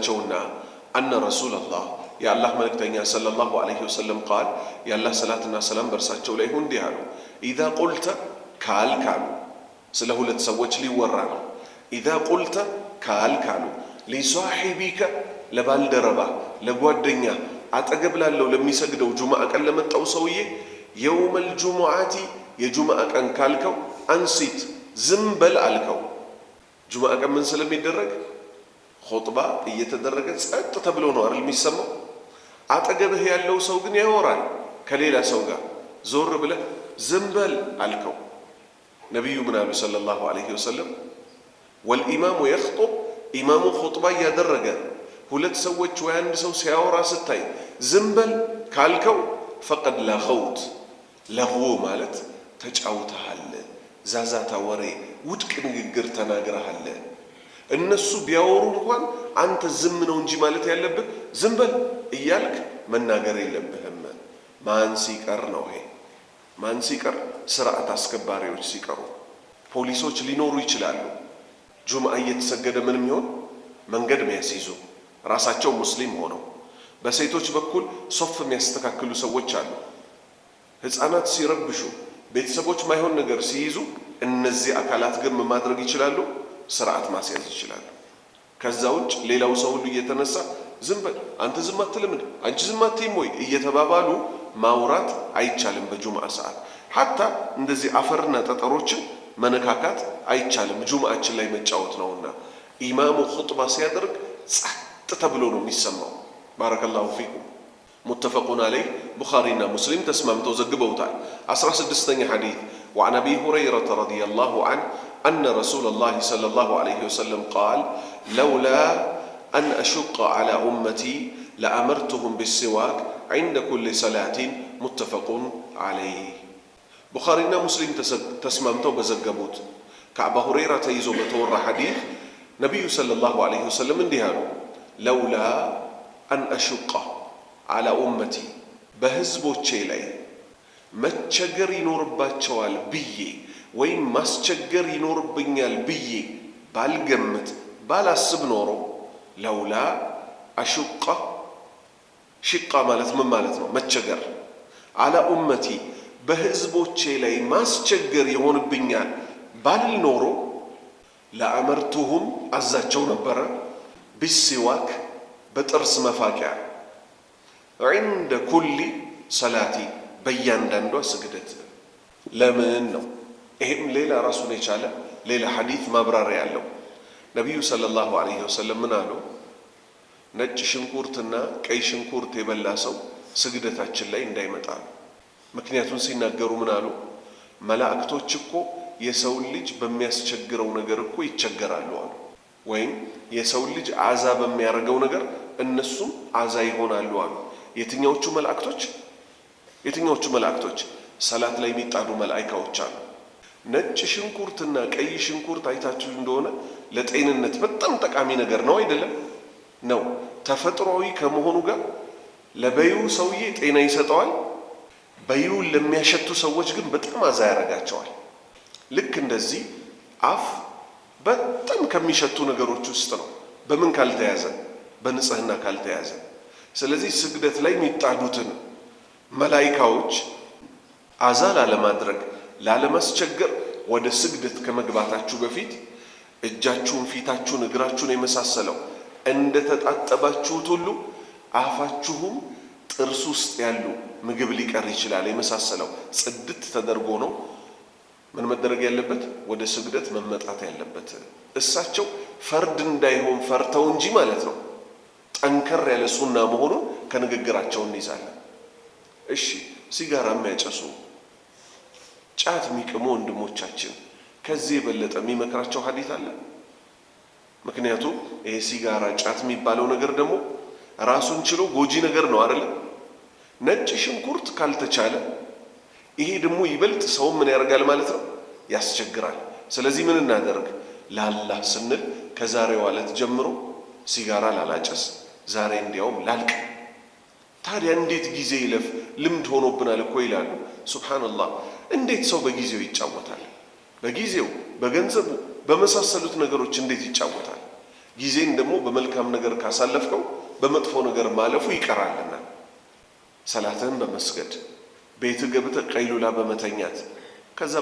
A: أن رسول الله يا الله ملك تنيا صلى الله عليه وسلم قال يا الله صلاتنا سلام برساتشو ليهون ديهانو إذا قلت كالو سله لتسوج لي ورانو إذا قلت كالو لصاحبك لبالدربا لبودنيا أتقبل لو لم يسجدوا جمعة لما توصويه يوم الجمعة يجمعة أن كالكو أنصت زنبل الكو جمعة من سلم يدرج خطبة يتدرجت تتبلونه أرل ميسمو أتقبل هي لو سوقني وران كليلة سوقا زور بله زنبل الكو نبي من صلى الله عليه وسلم والإمام يخطب إمام خطبة يدرج ሁለት ሰዎች ወይ አንድ ሰው ሲያወራ ስታይ ዝምበል ካልከው فقد لغوت ለغو ማለት ተጫውተሃል፣ ዛዛታ ወሬ ውድቅ ንግግር ተናግረሃል። እነሱ ቢያወሩ እንኳን አንተ ዝም ነው እንጂ ማለት ያለብህ ዝምበል እያልክ መናገር የለብህም። ማን ሲቀር ነው ይሄ? ማን ሲቀር? ስርዓት አስከባሪዎች ሲቀሩ። ፖሊሶች ሊኖሩ ይችላሉ። ጁምዓ እየተሰገደ ምንም ይሆን መንገድ የሚያስይዙ ራሳቸው ሙስሊም ሆነው በሴቶች በኩል ሶፍ የሚያስተካክሉ ሰዎች አሉ። ህፃናት ሲረብሹ፣ ቤተሰቦች ማይሆን ነገር ሲይዙ እነዚህ አካላት ግን ማድረግ ይችላሉ፣ ስርዓት ማስያዝ ይችላሉ። ከዛ ውጭ ሌላው ሰው ሁሉ እየተነሳ ዝም በል አንተ ዝም አትልም አንቺ ዝም አትይም ወይ እየተባባሉ ማውራት አይቻልም። በጁምዓ ሰዓት ሐታ እንደዚህ አፈርና ጠጠሮችን መነካካት አይቻልም። ጁምዓችን ላይ መጫወት ነውና ኢማሙ ኹጥባ ሲያደርግ ጸጥ ተብሎ ነው የሚሰማው። ባረከላሁ ፊኩም ሙተፈቁን ዐለይህ ቡኻሪና ሙስሊም ተስማምተው ዘግበውታል። 16ኛ ሐዲስ وعن أبي هريرة رضي الله عنه أن رسول الله صلى الله عليه وسلم قال لولا أن أشق على أمتي لأمرتهم بالسواك عند كل صلاة متفق عليه بخارينا مسلم تسممتو بزقبوت كعب هريرة تيزو بتور حديث نبي صلى الله عليه وسلم اندهانو لولا أن أشق على أمتي بهزبو تشيلي متشجر ينورباتشوال بيي وين مسشجر ينوربنيال بيي بالجمت بالاسب نورو لولا أشق شقة مالت من مالتنا متشجر على أمتي بهزبو تشيلي مسشجر ينوربنيال بالنورو لأمرتهم أزاتشو نبرا بالسواك بترس مفاكع عند كل صلاتي بيان دندو سجدت لمن نو إهم ليلة رسول يشاله ليلة حديث ما برار يعلو نبي صلى الله عليه وسلم منالو نج شنكورتنا كي شنكورت يبلاسو سجدت هالشلين دايما تعال مكنياتون سينا جرو منالو ملاكتو تشكو የሰው ልጅ በሚያስቸግረው ነገር እኮ ይቸገራሉ አሉ። ወይም የሰው ልጅ አዛ በሚያረጋው ነገር እነሱም አዛ ይሆናሉ አሉ። የትኛዎቹ መላእክቶች ሰላት ላይ የሚጣዱ መላእክቶች አሉ። ነጭ ሽንኩርትና ቀይ ሽንኩርት አይታችሁ እንደሆነ ለጤንነት በጣም ጠቃሚ ነገር ነው አይደለም? ነው። ተፈጥሯዊ ከመሆኑ ጋር ለበዩ ሰውዬ ጤና ይሰጠዋል። በዩ ለሚያሸቱ ሰዎች ግን በጣም አዛ ያረጋቸዋል። ልክ እንደዚህ አፍ በጣም ከሚሸቱ ነገሮች ውስጥ ነው። በምን ካልተያዘ? በንጽህና ካልተያዘ። ስለዚህ ስግደት ላይ የሚጣዱትን መላእክቶች አዛ ላለማድረግ ላለማስቸገር ወደ ስግደት ከመግባታችሁ በፊት እጃችሁን፣ ፊታችሁን፣ እግራችሁን የመሳሰለው እንደተጣጠባችሁት ሁሉ አፋችሁም ጥርስ ውስጥ ያሉ ምግብ ሊቀር ይችላል የመሳሰለው ጽድት ተደርጎ ነው ምን መደረግ ያለበት? ወደ ስግደት መመጣት ያለበት። እሳቸው ፈርድ እንዳይሆን ፈርተው እንጂ ማለት ነው። ጠንከር ያለ ሱና መሆኑን ከንግግራቸው እንይዛለን። እሺ፣ ሲጋራ የሚያጨሱ ጫት የሚቅሙ ወንድሞቻችን ከዚህ የበለጠ የሚመክራቸው ሐዲስ አለ? ምክንያቱም ይሄ ሲጋራ ጫት የሚባለው ነገር ደግሞ ራሱን ችሎ ጎጂ ነገር ነው አይደል? ነጭ ሽንኩርት ካልተቻለ ይሄ ደግሞ ይበልጥ ሰው ምን ያደርጋል ማለት ነው? ያስቸግራል። ስለዚህ ምን እናደርግ? ለአላህ ስንል ከዛሬው ዕለት ጀምሮ ሲጋራ ላላጨስ፣ ዛሬ እንዲያውም ላልቅ። ታዲያ እንዴት ጊዜ ይለፍ? ልምድ ሆኖብናል እኮ ይላሉ። ሱብሃንአላህ። እንዴት ሰው በጊዜው ይጫወታል? በጊዜው በገንዘቡ በመሳሰሉት ነገሮች እንዴት ይጫወታል? ጊዜን ደግሞ በመልካም ነገር ካሳለፍከው በመጥፎ ነገር ማለፉ ይቀራልና ሰላትህን በመስገድ ቤትህ ገብተህ ቀይሉላ በመተኛት ከዛ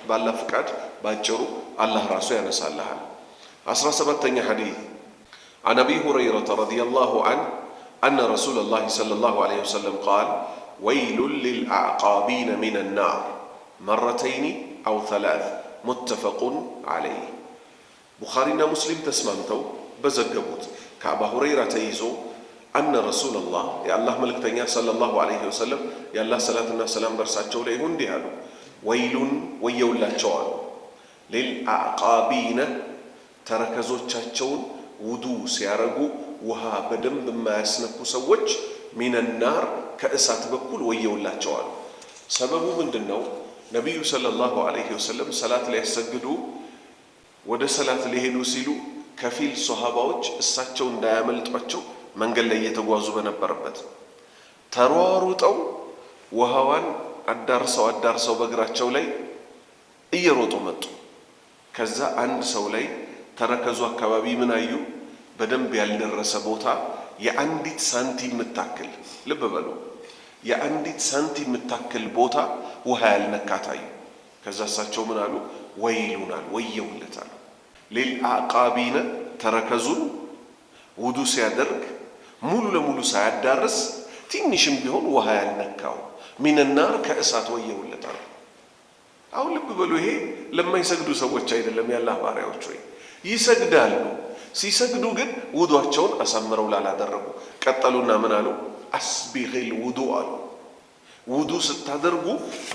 A: ባላህ ፍቃድ ባጭሩ አላህ ራሱ ያነሳልሃል። 17ኛ ሐዲስ عن أبي هريرة رضي الله عنه أن رسول الله صلى الله عليه وسلم قال ويل للأعقابين من النار مرتين أو ثلاث متفق عليه بخارينا مسلم تسممتو بزقبوت كأبا هريرة تيزو أن رسول الله يا الله ملك تنيا صلى الله عليه وسلم يا الله صلاتنا سلام برساتشو ليهون ديالو ويل ويولا جوال للأعقابين تركزو تشاتشون ውዱ ሲያረጉ ውሃ በደንብ የማያስነኩ ሰዎች ሚነናር ከእሳት በኩል ወየውላቸዋል። ሰበቡ ምንድነው? ነቢዩ ሰለላሁ ዐለይሂ ወሰለም ሰላት ሊያሰግዱ ወደ ሰላት ሊሄዱ ሲሉ ከፊል ሶሃባዎች እሳቸው እንዳያመልጧቸው መንገድ ላይ እየተጓዙ በነበረበት ተሯሩጠው ውሃዋን አዳርሰው በእግራቸው ላይ እየሮጡ መጡ። ከዛ አንድ ሰው ላይ ተረከዙ አካባቢ ምን አዩ? በደንብ ያልደረሰ ቦታ የአንዲት ሳንቲም የምታክል ልብ በሉ፣ የአንዲት ሳንቲም የምታክል ቦታ ውሃ ያልነካት አዩ። ከዛ እሳቸው ምን አሉ? ወይሉናል፣ ወየውለታል። ሊልአቃቢነ ተረከዙን ውዱ ሲያደርግ ሙሉ ለሙሉ ሳያዳርስ ትንሽም ቢሆን ውሃ ያልነካው ሚነናር ከእሳት ወየውለታል። አሁን ልብ በሉ፣ ይሄ ለማይሰግዱ ሰዎች አይደለም። ያላህ ባሪያዎች ወይ ይሰግዳሉ። ሲሰግዱ ግን ውዱአቸውን አሳምረው ላላደረጉ ቀጠሉና ምን አሉ? አስቢግል ውዱ አሉ። ውዱ ስታደርጉ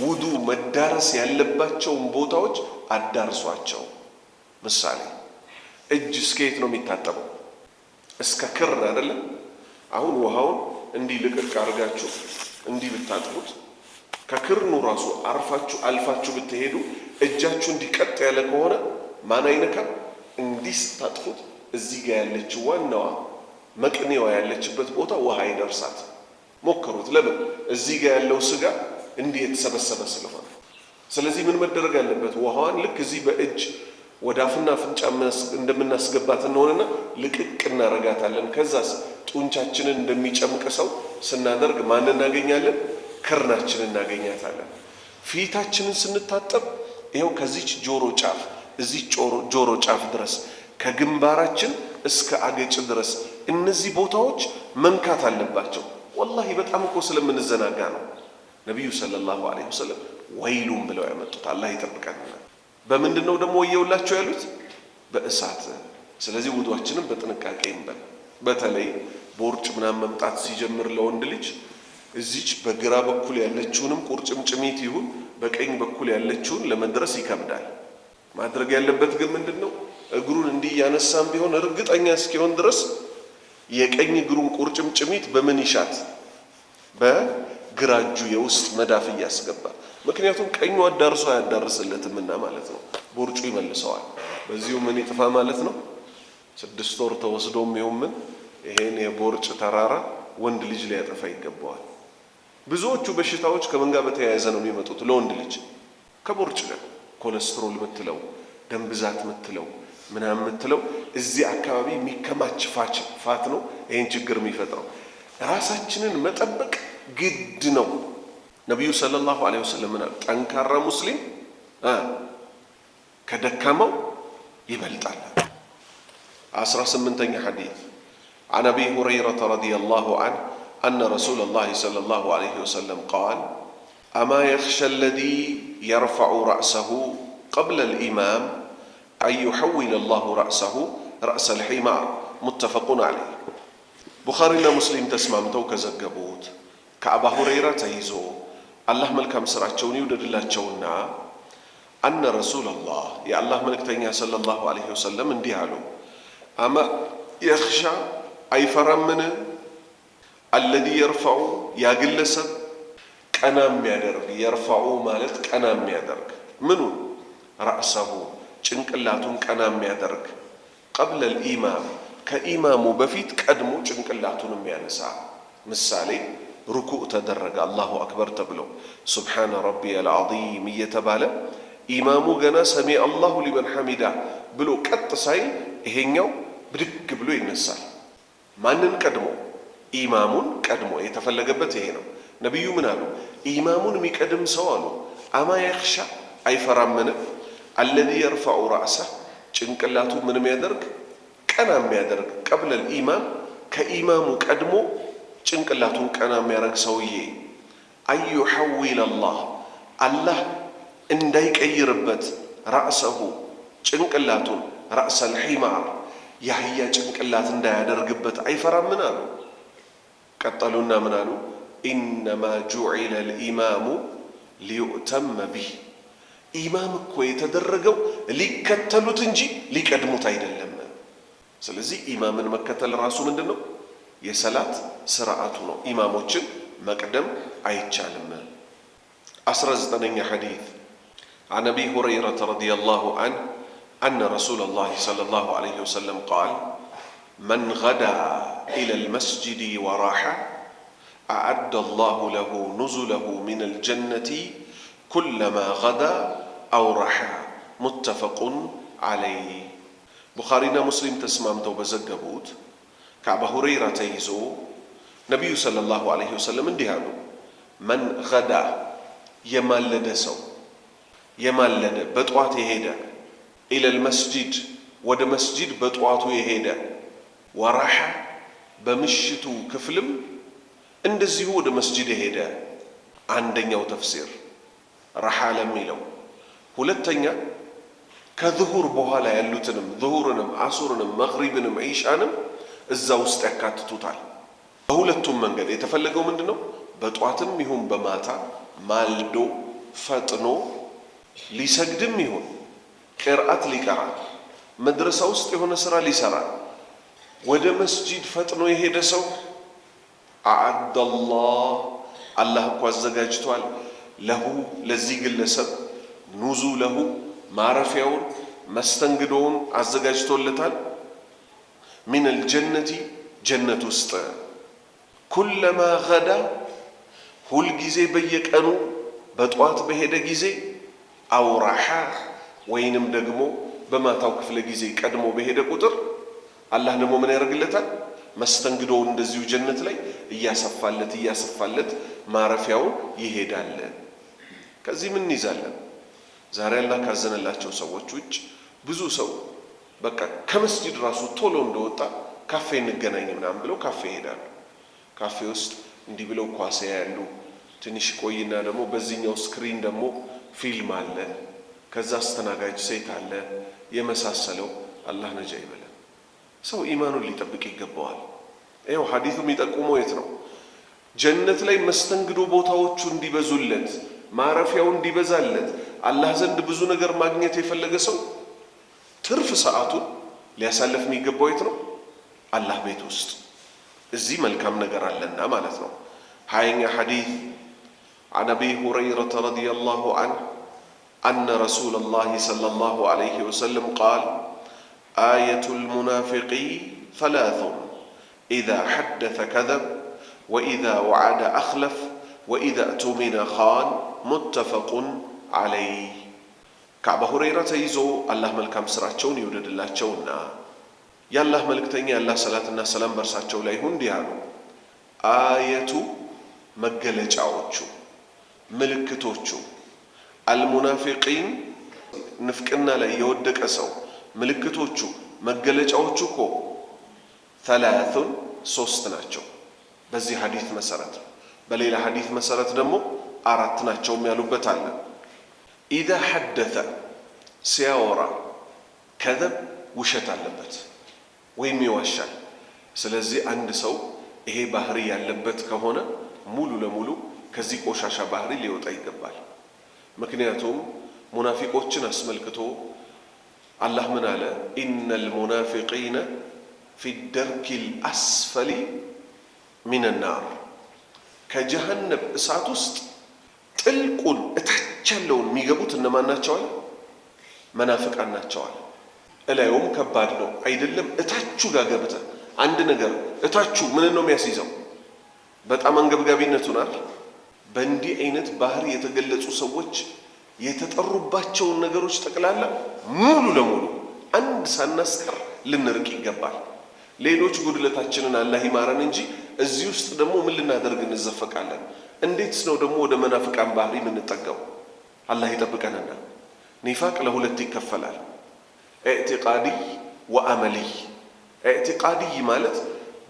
A: ውዱ መዳረስ ያለባቸውን ቦታዎች አዳርሷቸው። ምሳሌ እጅ እስከየት ነው የሚታጠበው? እስከ ክር አይደለም? አሁን ውሃውን እንዲህ ልቅቅ አድርጋችሁ እንዲህ ብታጥቡት ከክርኑ ራሱ አልፋችሁ ብትሄዱ እጃችሁ እንዲቀጥ ያለ ከሆነ ማን አይነካም? እንዲህ ስታጥፉት እዚህ ጋር ያለችው ዋናዋ መቅኔዋ ያለችበት ቦታ ውሃ ይደርሳት። ሞክሩት። ለምን? እዚህ ጋር ያለው ስጋ እንዲህ የተሰበሰበ ስለሆነ። ስለዚህ ምን መደረግ አለበት? ውሃዋን ልክ እዚህ በእጅ ወደ አፍና አፍንጫ እንደምናስገባት እንሆንና ልቅቅ እናረጋታለን። ከዛስ ጡንቻችንን እንደሚጨምቅ ሰው ስናደርግ ማን እናገኛለን? ክርናችንን እናገኛታለን። ፊታችንን ስንታጠብ ይኸው ከዚች ጆሮ ጫፍ እዚህ ጆሮ ጫፍ ድረስ ከግንባራችን እስከ አገጭ ድረስ እነዚህ ቦታዎች መንካት አለባቸው። ወላሂ በጣም እኮ ስለምንዘናጋ ነው። ነቢዩ ሰለላሁ ዐለይሂ ወሰለም ወይሉም ብለው ያመጡት። አላህ ይጠብቀንና በምንድን ነው ደግሞ ወየውላቸው ያሉት? በእሳት። ስለዚህ ውዱአችንን በጥንቃቄ እንበል። በተለይ ቦርጭ ምናምን መምጣት ሲጀምር ለወንድ ልጅ እዚች በግራ በኩል ያለችውንም ቁርጭምጭሚት ይሁን በቀኝ በኩል ያለችውን ለመድረስ ይከብዳል። ማድረግ ያለበት ግን ምንድነው? እግሩን እንዲህ ያነሳም ቢሆን እርግጠኛ እስኪሆን ድረስ የቀኝ እግሩን ቁርጭምጭሚት በምን ይሻት? በግራ እጁ የውስጥ መዳፍ እያስገባ። ምክንያቱም ቀኙ አዳርሶ አያዳርስለትምና ማለት ነው። ቦርጩ ይመልሰዋል። በዚሁ ምን ይጥፋ ማለት ነው? 6 ወር ተወስዶም ይሁን ምን ይሄን የቦርጭ ተራራ ወንድ ልጅ ሊያጠፋ ይገባዋል። ብዙዎቹ በሽታዎች ከምን ጋር በተያያዘ ነው የሚመጡት? ለወንድ ልጅ ከቦርጭ ጋር። ኮሌስትሮል ምትለው፣ ደም ብዛት ምትለው፣ ምናምን ምትለው እዚህ አካባቢ የሚከማች ፋት ነው ይሄን ችግር የሚፈጥረው። ራሳችንን መጠበቅ ግድ ነው። ነቢዩ ሰለላሁ ዐለይሂ ወሰለም ምናል? ጠንካራ ሙስሊም ከደካማው ይበልጣል። 18ኛ ሐዲስ عن أبي هريرة رضي الله عنه أن رسول الله صلى الله عليه وسلم قال أما يخشى الذي يرفع رأسه قبل الإمام أن يحول الله رأسه رأس الحمار متفق عليه بخارينا مسلم تسممتو كزقبوت كأبا هريرة تيزو الله ملكم سرعتشون يودد الله تشونا أن رسول الله يا الله ملك تنيا صلى الله عليه وسلم انديالو أما يخشى أي فرمنا الذي يرفع ያ ግለሰብ ቀና የሚያደርግ የርፋዑ ማለት ቀና የሚያደርግ ምኑን ራእሰሁ ጭንቅላቱን ቀና የሚያደርግ ቀብለ ልኢማም ከኢማሙ በፊት ቀድሞ ጭንቅላቱን የሚያነሳ ምሳሌ ሩኩዕ ተደረገ አላሁ አክበር ተብሎ ሱብሓነ ረቢየል ዐዚም እየተባለ ኢማሙ ገና ሰሚ አላሁ ሊመን ሐሚዳ ብሎ ቀጥ ሳይል ይሄኛው ብድግ ብሎ ይነሳል። ማንን ቀድሞ? ኢማሙን ቀድሞ። የተፈለገበት ይሄ ነው። ነቢዩ ምን አሉ? ኢማሙን የሚቀድም ሰው አሉ አማ የኽሻ አይፈራምን? አለዚ የርፈዑ ራእሰህ ጭንቅላቱ ምን የሚያደርግ ቀና የሚያደርግ ቀብለል ኢማም ከኢማሙ ቀድሞ ጭንቅላቱን ቀና የሚያደርግ ሰውዬ አዩሐዊል አላህ እንዳይቀይርበት ራእሰሁ ጭንቅላቱን ራእሰል ሒማር የአህያ ጭንቅላት እንዳያደርግበት አይፈራምን አሉ። ቀጠሉና ምን አሉ? ኢነማ ጁዒለ ልኢማሙ ሊዩእተመ ቢህ ኢማም እኮ የተደረገው ሊከተሉት እንጂ ሊቀድሙት አይደለም። ስለዚህ ኢማምን መከተል ራሱ ምንድን ነው? የሰላት ስርዓቱ ነው። ኢማሞችን መቅደም አይቻልም። 19ኛ ሐዲት عن أبي هريرة رضي الله عنه أن رسول الله صلى الله عليه وسلم قال من غدا إلى المسجد وراح أعد الله له نزله من الجنة كلما غدا أو راح متفق عليه بخارينا مسلم تسمامتو بزقبوت كأبا هريرة تيزو نبي صلى الله عليه وسلم اندهانو من غدا يمالد سو يمالد بطوات يهيدا إلى المسجد ود مسجد بطوات يهيدا وراح بمشتو كفلم اندزيو ود مسجد يهيدا عندنا تفسير رحال ميلو ሁለተኛ ከዙሁር በኋላ ያሉትንም ዙሁርንም አሱርንም መግሪብንም ዒሻንም እዛ ውስጥ ያካትቱታል። በሁለቱም መንገድ የተፈለገው ምንድነው? በጧትም ይሁን በማታ ማልዶ ፈጥኖ ሊሰግድም ይሁን ቅርአት ሊቀራ መድረሳ ውስጥ የሆነ ስራ ሊሰራ ወደ መስጂድ ፈጥኖ የሄደ ሰው አዓደላህ አላህ እኮ አዘጋጅቷል ለሁ ለዚህ ግለሰብ ኑዙለሁ ማረፊያውን መስተንግዶውን አዘጋጅቶለታል ሚነል ጀነቲ ጀነት ውስጥ ኩለማ ገዳ ሁልጊዜ በየቀኑ በጧት በሄደ ጊዜ አውራሓ ወይንም ደግሞ በማታው ክፍለ ጊዜ ቀድሞ በሄደ ቁጥር አላህ ደግሞ ምን ያደርግለታል? መስተንግዶውን እንደዚሁ ጀነት ላይ እያሰፋለት ማረፊያውን ይሄዳል። ከዚህ ምን ይዛለን? ዛሬ አላህ ካዘነላቸው ሰዎች ውጭ ብዙ ሰው በቃ ከመስጂድ ራሱ ቶሎ እንደወጣ ካፌ እንገናኝ ምናምን ብለው ካፌ ይሄዳሉ። ካፌ ውስጥ እንዲህ ብለው ኳስ ያያሉ። ትንሽ ቆይና ደግሞ በዚህኛው ስክሪን ደግሞ ፊልም አለ፣ ከዛ አስተናጋጅ ሴት አለ የመሳሰለው። አላህ ነጃ ይበለን። ሰው ኢማኑን ሊጠብቅ ይገባዋል። ይኸው ሐዲሱ የሚጠቁመው የት ነው? ጀነት ላይ መስተንግዶ ቦታዎቹ እንዲበዙለት ማረፊያው እንዲበዛለት አላህ ዘንድ ብዙ ነገር ማግኘት የፈለገ ሰው ትርፍ ሰዓቱን ሊያሳልፍ የሚገባው የት ነው? አላህ ቤት ውስጥ። እዚህ መልካም ነገር አለና ማለት ነው። 20ኛ ሐዲስ عن أبي هريرة رضي الله عنه أن رسول الله صلى الله عليه وسلم قال آية المنافق 3 إذا حدث كذب وإذا وعد أخلف وإذا اؤتمن خان متفق عليه كعب هريرة يزو الله ملكام سراتشون يودد الله تشونا يا الله ملكتني الله صلاة الناس سلام برساتشو لايهون ديانو آية مجلجاوتشو ملكتوتشو المنافقين نفكنا لا يودك أسو ملكتوتشو مجلجاوتشو كو 3 ናቸው። በዚህ ሐዲስ መሰረት በሌላ ሐዲስ መሰረት ደግሞ 4 ናቸው የሚያሉበት አለ። إذا حدث ሲያወራ ከذب ውሸት አለበት ወይም ይዋሻል። ስለዚህ አንድ ሰው ይሄ ባህሪ ያለበት ከሆነ ሙሉ ለሙሉ ከዚህ ቆሻሻ ባህሪ ሊወጣ ይገባል። ምክንያቱም ሙናፊቆችን አስመልክቶ አላህ ምን አለ? ኢነል ሙናፊቂነ ፊ ደርኪል አስፈሊ ሚነናር ከጀሃነም እሳት ውስጥ ጥልቁን እታች ያለውን የሚገቡት እነማን ናቸው አለ? መናፍቃን ናቸው አለ። እላዩም ከባድ ነው አይደለም። እታቹ ጋር ገብተህ አንድ ነገር እታቹ ምን ነው የሚያስይዘው? በጣም አንገብጋቢነቱን አይደል? በእንዲህ አይነት ባህሪ የተገለጹ ሰዎች የተጠሩባቸውን ነገሮች ጠቅላላ ሙሉ ለሙሉ አንድ ሳናስቀር ልንርቅ ይገባል። ሌሎች ጉድለታችንን አላህ ይማረን እንጂ እዚህ ውስጥ ደግሞ ምን ልናደርግ እንዘፈቃለን? እንዴትስ ነው ደግሞ ወደ መናፍቃን ባህሪ የምንጠጋው? አላህ ይጠብቀንና ኒፋቅ ለሁለት ይከፈላል። ኢዕቲቃዲ ወአመሊ። ኢዕቲቃዲ ማለት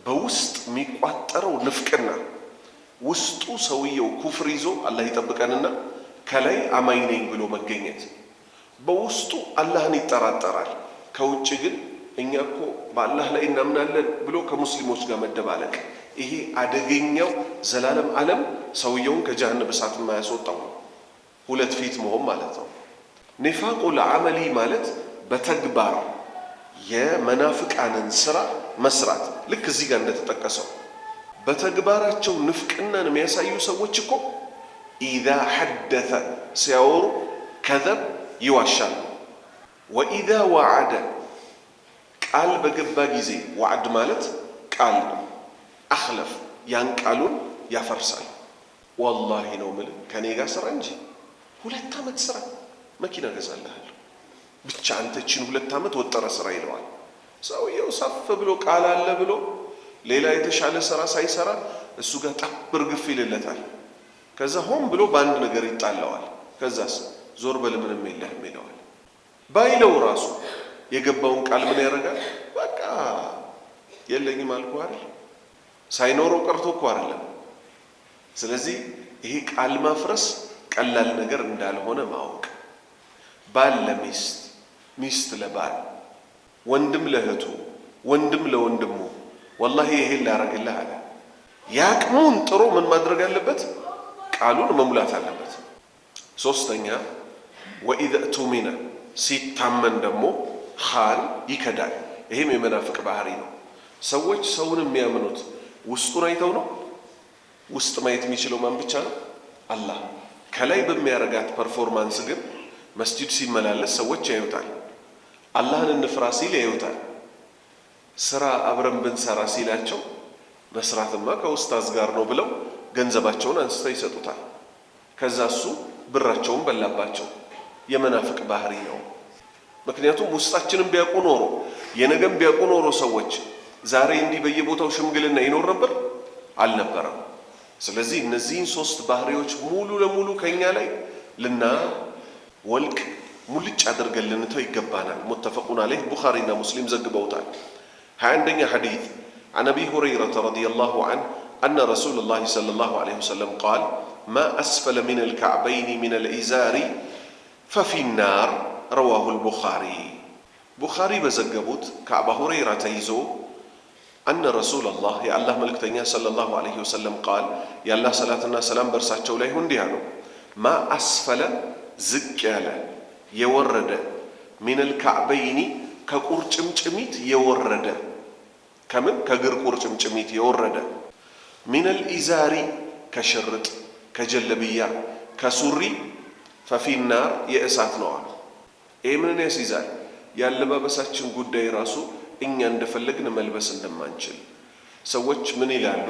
A: በውስጥ የሚቋጠረው ንፍቅና፣ ውስጡ ሰውየው ኩፍር ይዞ አላህ ይጠብቀንና ከላይ አማኝ ነኝ ብሎ መገኘት፣ በውስጡ አላህን ይጠራጠራል፣ ከውጭ ግን እኛ እኮ በአላህ ላይ እናምናለን ብሎ ከሙስሊሞች ጋር መደባለቅ። ይሄ አደገኛው ዘላለም ዓለም ሰውየውን ከጀሃነም እሳት የማያስወጣው ነው። ሁለት ፊት መሆን ማለት ነው። ኒፋቁ ለዓመሊ ማለት በተግባር የመናፍቃንን ስራ መስራት። ልክ እዚህ ጋር እንደተጠቀሰው በተግባራቸው ንፍቅናን የሚያሳዩ ሰዎች እኮ ኢዛ ሐደተ ሲያወሩ ከዘብ ይዋሻሉ። ወኢዛ ወዓደ ቃል በገባ ጊዜ፣ ዋዕድ ማለት ቃል ነው፣ አኽለፍ ያን ቃሉን ያፈርሳል። ወላሂ ነው ምል ከኔ ጋር ስራ እንጂ 2 ዓመት ስራ መኪና ገዛልሃለሁ ብቻ አንተችን 2 ዓመት ወጠረ ስራ ይለዋል። ሰውየው ሰፍ ብሎ ቃል አለ ብሎ ሌላ የተሻለ ስራ ሳይሰራ እሱ ጋር ጠብር ግፍ ይልለታል። ከዛ ሆን ብሎ በአንድ ነገር ይጣለዋል። ከዛስ ዞር በል ምንም የለህም ይለዋል። ባይለው ራሱ የገባውን ቃል ምን ያደርጋል? በቃ የለኝም አልኩህ አይደል? ሳይኖረው ቀርቶ እኮ አይደለም። ስለዚህ ይሄ ቃል ማፍረስ ቀላል ነገር እንዳልሆነ ማወቅ፣ ባል ለሚስት፣ ሚስት ለባል፣ ወንድም ለእህቱ፣ ወንድም ለወንድሙ ወላሂ ይሄን ላረግልህ አለ። ያቅሙን ጥሩ ምን ማድረግ አለበት? ቃሉን መሙላት አለበት። ሶስተኛ ወኢዘ እቱሚነ ሲታመን ደግሞ ኻን ይከዳል። ይሄም የመናፍቅ ባህሪ ነው። ሰዎች ሰውን የሚያምኑት ውስጡን አይተው ነው። ውስጥ ማየት የሚችለው ማን ብቻ ነው? አላህ። ከላይ በሚያረጋት ፐርፎርማንስ ግን መስጂድ ሲመላለስ ሰዎች ያዩታል። አላህን እንፍራ ሲል ያዩታል። ስራ አብረን ብንሰራ ሲላቸው መስራትማ ከኡስታዝ ጋር ነው ብለው ገንዘባቸውን አንስተው ይሰጡታል። ከዛ እሱ ብራቸውን በላባቸው። የመናፍቅ ባህሪ ነው። ምክንያቱም ውስጣችንን ቢያውቁ ኖሮ የነገም ቢያውቁ ኖሮ ሰዎች ዛሬ እንዲህ በየቦታው ሽምግልና ይኖር ነበር? አልነበረም። ስለዚህ እነዚህን 3 ባህሪዎች ሙሉ ለሙሉ ከኛ ላይ ወልቅ ሙልጭ አድርገን ልንተው ይገባናል። ሙተፈቁን ዐለይህ ቡኻሪና ሙስሊም ዘግበውታል። 21ኛ ሐዲት عن أبي هريرة رضي الله عنه أن رسول الله صلى الله عليه وسلم قال ما أسفل من الكعبين من الإزار ففي النار رواه البخاري. بخاري بزجبوت كعب هريرة تيزو أن رسول الله يا الله ملكتنيا صلى الله عليه وسلم قال يا الله صلاتنا سلام برساتشو ليه هنديانو ما أسفل زكالة يورد من الكعبين كقرچمچميت يورد كمن كغر قرچمچميت يورد من الإزار كشرط كجلبية كسوري ففي النار يأسات نوع ايه من الناس يزال ያለባበሳችን ጉዳይ ራሱ እኛ እንደፈለግን መልበስ እንደማንችል ሰዎች ምን ይላሉ?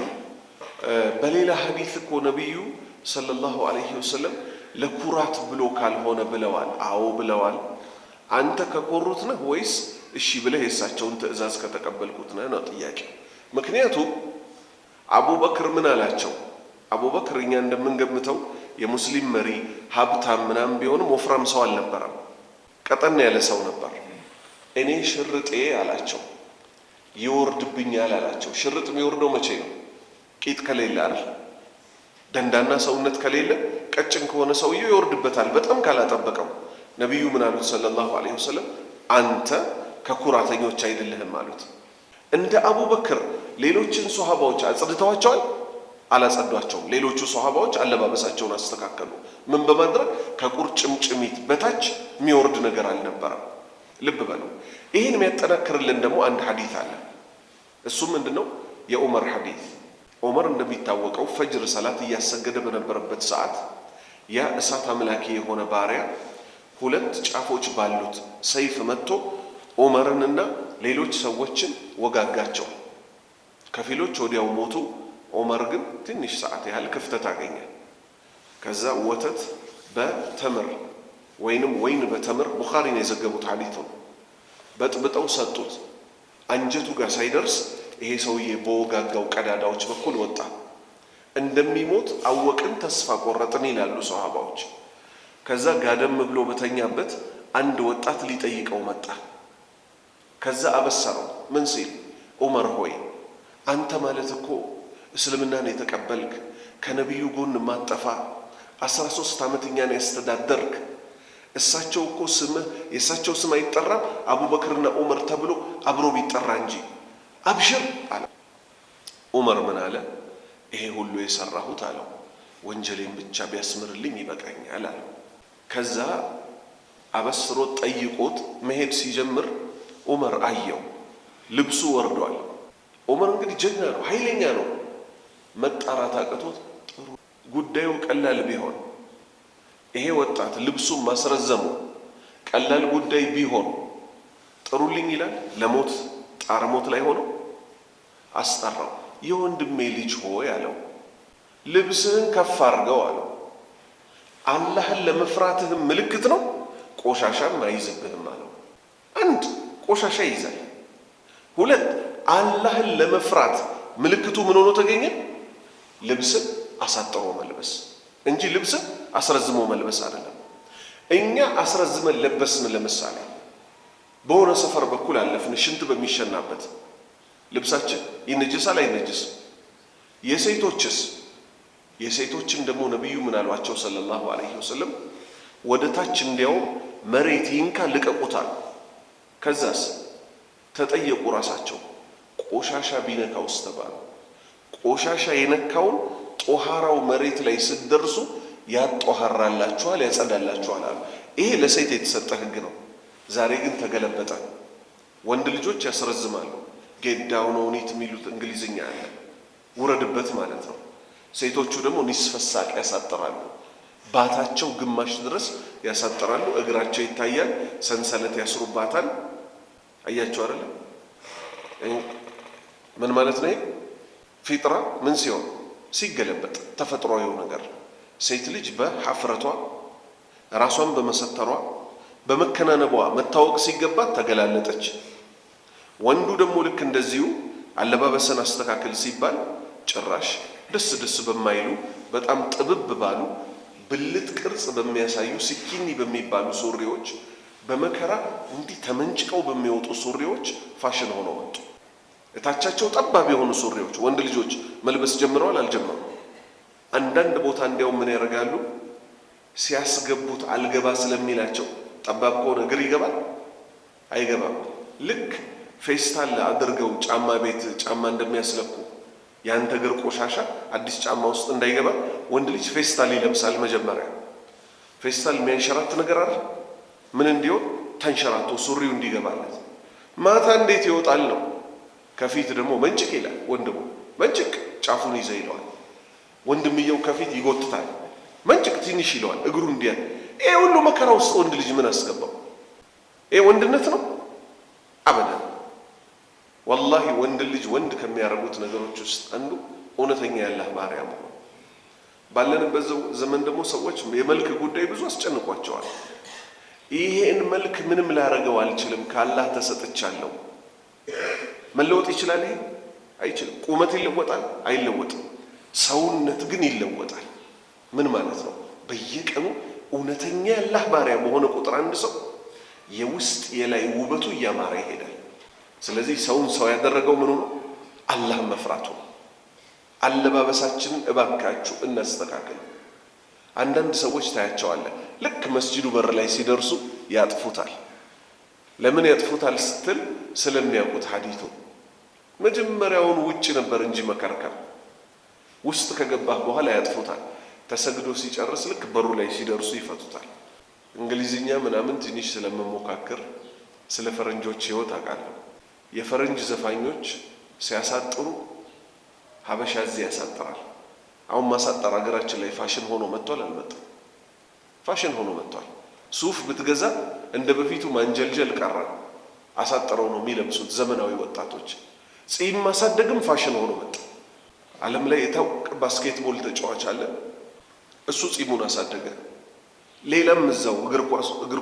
A: በሌላ ሐዲስ እኮ ነብዩ ሰለላሁ ዐለይሂ ወሰለም ለኩራት ብሎ ካልሆነ ብለዋል። አዎ ብለዋል። አንተ ከኮሩት ነህ ወይስ እሺ ብለህ የሳቸውን ትእዛዝ ከተቀበልኩት ነው ጥያቄ። ምክንያቱም አቡበክር ምን አላቸው? አቡበክር እኛ እንደምንገምተው የሙስሊም መሪ ሀብታም ምናምን ቢሆንም ወፍራም ሰው አልነበረም። ቀጠን ያለ ሰው ነበር። እኔ ሽርጤ አላቸው ይወርድብኛል አላቸው። ሽርጥ የሚወርደው መቼ ነው? ቂጥ ከሌለ አይደል? ደንዳና ሰውነት ከሌለ ቀጭን ከሆነ ሰውየው ይወርድበታል በጣም ካላጠበቀው። ነብዩ ምን አሉት ሰለላሁ ዐለይሂ ወሰለም? አንተ ከኩራተኞች አይደለህም አሉት። እንደ አቡበክር ሌሎችን ሱሐባዎች አጽድተዋቸዋል? አላጸዷቸውም። ሌሎቹ ሱሐባዎች አለባበሳቸውን አስተካከሉ። ምን በማድረግ? ከቁርጭምጭሚት በታች የሚወርድ ነገር አልነበረም። ልብ በሉ። ይህን የሚያጠናክርልን ደግሞ አንድ ሐዲስ አለ። እሱ ምንድነው? የዑመር ሐዲስ። ዑመር እንደሚታወቀው ፈጅር ሰላት እያሰገደ በነበረበት ሰዓት ያ እሳት አምላኪ የሆነ ባሪያ ሁለት ጫፎች ባሉት ሰይፍ መጥቶ ዑመርንና ሌሎች ሰዎችን ወጋጋቸው። ከፊሎች ወዲያው ሞቱ። ዑመር ግን ትንሽ ሰዓት ያህል ክፍተት አገኘ። ከዛ ወተት በተምር ወይንም ወይን በተምር ቡኻሪን የዘገቡት ሐዲት ነው። በጥብጠው ሰጡት። አንጀቱ ጋር ሳይደርስ ይሄ ሰውዬ በወጋጋው ቀዳዳዎች በኩል ወጣ። እንደሚሞት አወቅን፣ ተስፋ ቆረጥን ይላሉ ሰሃባዎች። ከዛ ጋደም ብሎ በተኛበት አንድ ወጣት ሊጠይቀው መጣ። ከዛ አበሰረው። ምን ሲል? ዑመር ሆይ አንተ ማለት እኮ እስልምናን የተቀበልክ ከነቢዩ ጎን ማጠፋ 13 ዓመት እኛን ያስተዳደርክ፣ እሳቸው እኮ ስምህ የእሳቸው ስም አይጠራም አቡበክርና ዑመር ተብሎ አብሮ ቢጠራ እንጂ አብሽር አለ። ዑመር ምን አለ? ይሄ ሁሉ የሰራሁት አለው ወንጀሌን ብቻ ቢያስምርልኝ ይበቃኛል አለው። ከዛ አበስሮት ጠይቆት መሄድ ሲጀምር ዑመር አየው፣ ልብሱ ወርዷል። ዑመር እንግዲህ ጀግና ነው፣ ኃይለኛ ነው። መጣራት አቅቶት ጥሩ ጉዳዩ ቀላል ቢሆን ይሄ ወጣት ልብሱን ማስረዘሙ ቀላል ጉዳይ ቢሆን ጥሩልኝ ይላል። ለሞት ጣር ሞት ላይ ሆኖ አስጠራው። የወንድሜ ልጅ ሆይ አለው ልብስህን ከፍ አድርገው አለው። አላህን ለመፍራትህም ምልክት ነው፣ ቆሻሻም አይዝብህም አለው። አንድ ቆሻሻ ይይዛል። ሁለት አላህን ለመፍራት ምልክቱ ምን ሆኖ ተገኘ? ልብስን አሳጥሮ መልበስ እንጂ ልብስን አስረዝሞ መልበስ አይደለም። እኛ አስረዝመን ለበስን። ለምሳሌ በሆነ ሰፈር በኩል አለፍን፣ ሽንት በሚሸናበት ልብሳችን ይነጅሳል አይነጅስ? የሴቶችስ? የሴቶችን ደግሞ ነቢዩ ምን አሏቸው ሰለላሁ ዐለይሂ ወሰለም? ወደ ታች እንዲያውም መሬት ይንካ ልቀቁታል። ከዛስ ተጠየቁ ራሳቸው፣ ቆሻሻ ቢነካውስ ተባሉ። ቆሻሻ የነካውን ጦሃራው መሬት ላይ ስትደርሱ ያጦሃራላችኋል፣ ያጸዳላችኋል አሉ። ይሄ ለሴት የተሰጠ ህግ ነው። ዛሬ ግን ተገለበጠ። ወንድ ልጆች ያስረዝማሉ። ጌት ዳውን ኦን ኢት የሚሉት እንግሊዝኛ አለ፣ ውረድበት ማለት ነው። ሴቶቹ ደግሞ ኒስፈ ሳቅ ያሳጥራሉ። ባታቸው ግማሽ ድረስ ያሳጥራሉ። እግራቸው ይታያል፣ ሰንሰለት ያስሩባታል። አያቸው አይደል? ምን ማለት ነው? ፊጥራ ምን ሲሆን ሲገለበጥ ተፈጥሯዊው ነገር። ሴት ልጅ በሐፍረቷ ራሷን በመሰተሯ በመከናነቧ መታወቅ ሲገባት ተገላለጠች። ወንዱ ደግሞ ልክ እንደዚሁ አለባበስን አስተካክል ሲባል ጭራሽ ደስ በማይሉ በጣም ጥብብ ባሉ ብልት ቅርጽ በሚያሳዩ ስኪኒ በሚባሉ ሱሪዎች በመከራ እንዲህ ተመንጭቀው በሚወጡ ሱሪዎች ፋሽን ሆነው ወጡ። እታቻቸው ጠባብ የሆኑ ሱሪዎች ወንድ ልጆች መልበስ ጀምረዋል። አልጀመሩም? አንዳንድ ቦታ እንዲያውም ምን ያደርጋሉ? ሲያስገቡት አልገባ ስለሚላቸው ጠባብ ከሆነ እግር ይገባል አይገባም። ልክ ፌስታል አድርገው ጫማ ቤት ጫማ እንደሚያስለኩ ያንተ እግር ቆሻሻ አዲስ ጫማ ውስጥ እንዳይገባ ወንድ ልጅ ፌስታል ይለብሳል። መጀመሪያ ፌስታል የሚያንሸራት ነገር አለ። ምን እንዲሆን? ተንሸራቶ ሱሪው እንዲገባለት። ማታ እንዴት ይወጣል ነው። ከፊት ደግሞ መንጭቅ ይላል ወንድሙ። መንጭቅ ጫፉን ይዘ ይለዋል። ወንድምየው ከፊት ይጎትታል። መንጭቅ ትንሽ ይለዋል እግሩ እንዲያ። ይሄ ሁሉ መከራ ውስጥ ወንድ ልጅ ምን አስገባው? ይሄ ወንድነት ነው? አበዳን። ወላሂ ወንድ ልጅ ወንድ ከሚያደርጉት ነገሮች ውስጥ አንዱ እውነተኛ ያላህ ባሪያ መሆን። ባለንበት ዘመን ደግሞ ሰዎች የመልክ ጉዳይ ብዙ አስጨንቋቸዋል። ይሄን መልክ ምንም ላረገው አልችልም፣ ካላህ ተሰጥቻለሁ። መለወጥ ይችላል? ይሄ አይችልም። ቁመት ይለወጣል? አይለወጥም። ሰውነት ግን ይለወጣል። ምን ማለት ነው? በየቀኑ እውነተኛ ያላህ ባሪያ በሆነ ቁጥር አንድ ሰው የውስጥ የላይ ውበቱ እያማረ ይሄዳል። ስለዚህ ሰውን ሰው ያደረገው ምኑ ነው? አላህን መፍራቱ ነው። አለባበሳችንን እባካችሁ እናስተካክል። አንዳንድ ሰዎች ታያቸዋለህ፣ ልክ መስጂዱ በር ላይ ሲደርሱ ያጥፉታል። ለምን ያጥፉታል ስትል ስለሚያውቁት ሐዲቱ መጀመሪያውን ውጭ ነበር እንጂ መከርከር፣ ውስጥ ከገባህ በኋላ ያጥፉታል። ተሰግዶ ሲጨርስ ልክ በሩ ላይ ሲደርሱ ይፈቱታል። እንግሊዝኛ ምናምን ትንሽ ስለመሞካከር ስለ ፈረንጆች ህይወት አውቃለሁ። የፈረንጅ ዘፋኞች ሲያሳጥሩ ሀበሻ እዚህ ያሳጥራል። አሁን ማሳጠር ሀገራችን ላይ ፋሽን ሆኖ መጥቷል። አልመጣም? ፋሽን ሆኖ መጥቷል። ሱፍ ብትገዛ እንደ በፊቱ ማንጀልጀል ቀረ። አሳጥረው ነው የሚለብሱት ዘመናዊ ወጣቶች። ጺም ማሳደግም ፋሽን ሆኖ መጣ። ዓለም ላይ የታወቀ ባስኬትቦል ተጫዋች አለ። እሱ ጺሙን አሳደገ። ሌላም እዛው እግር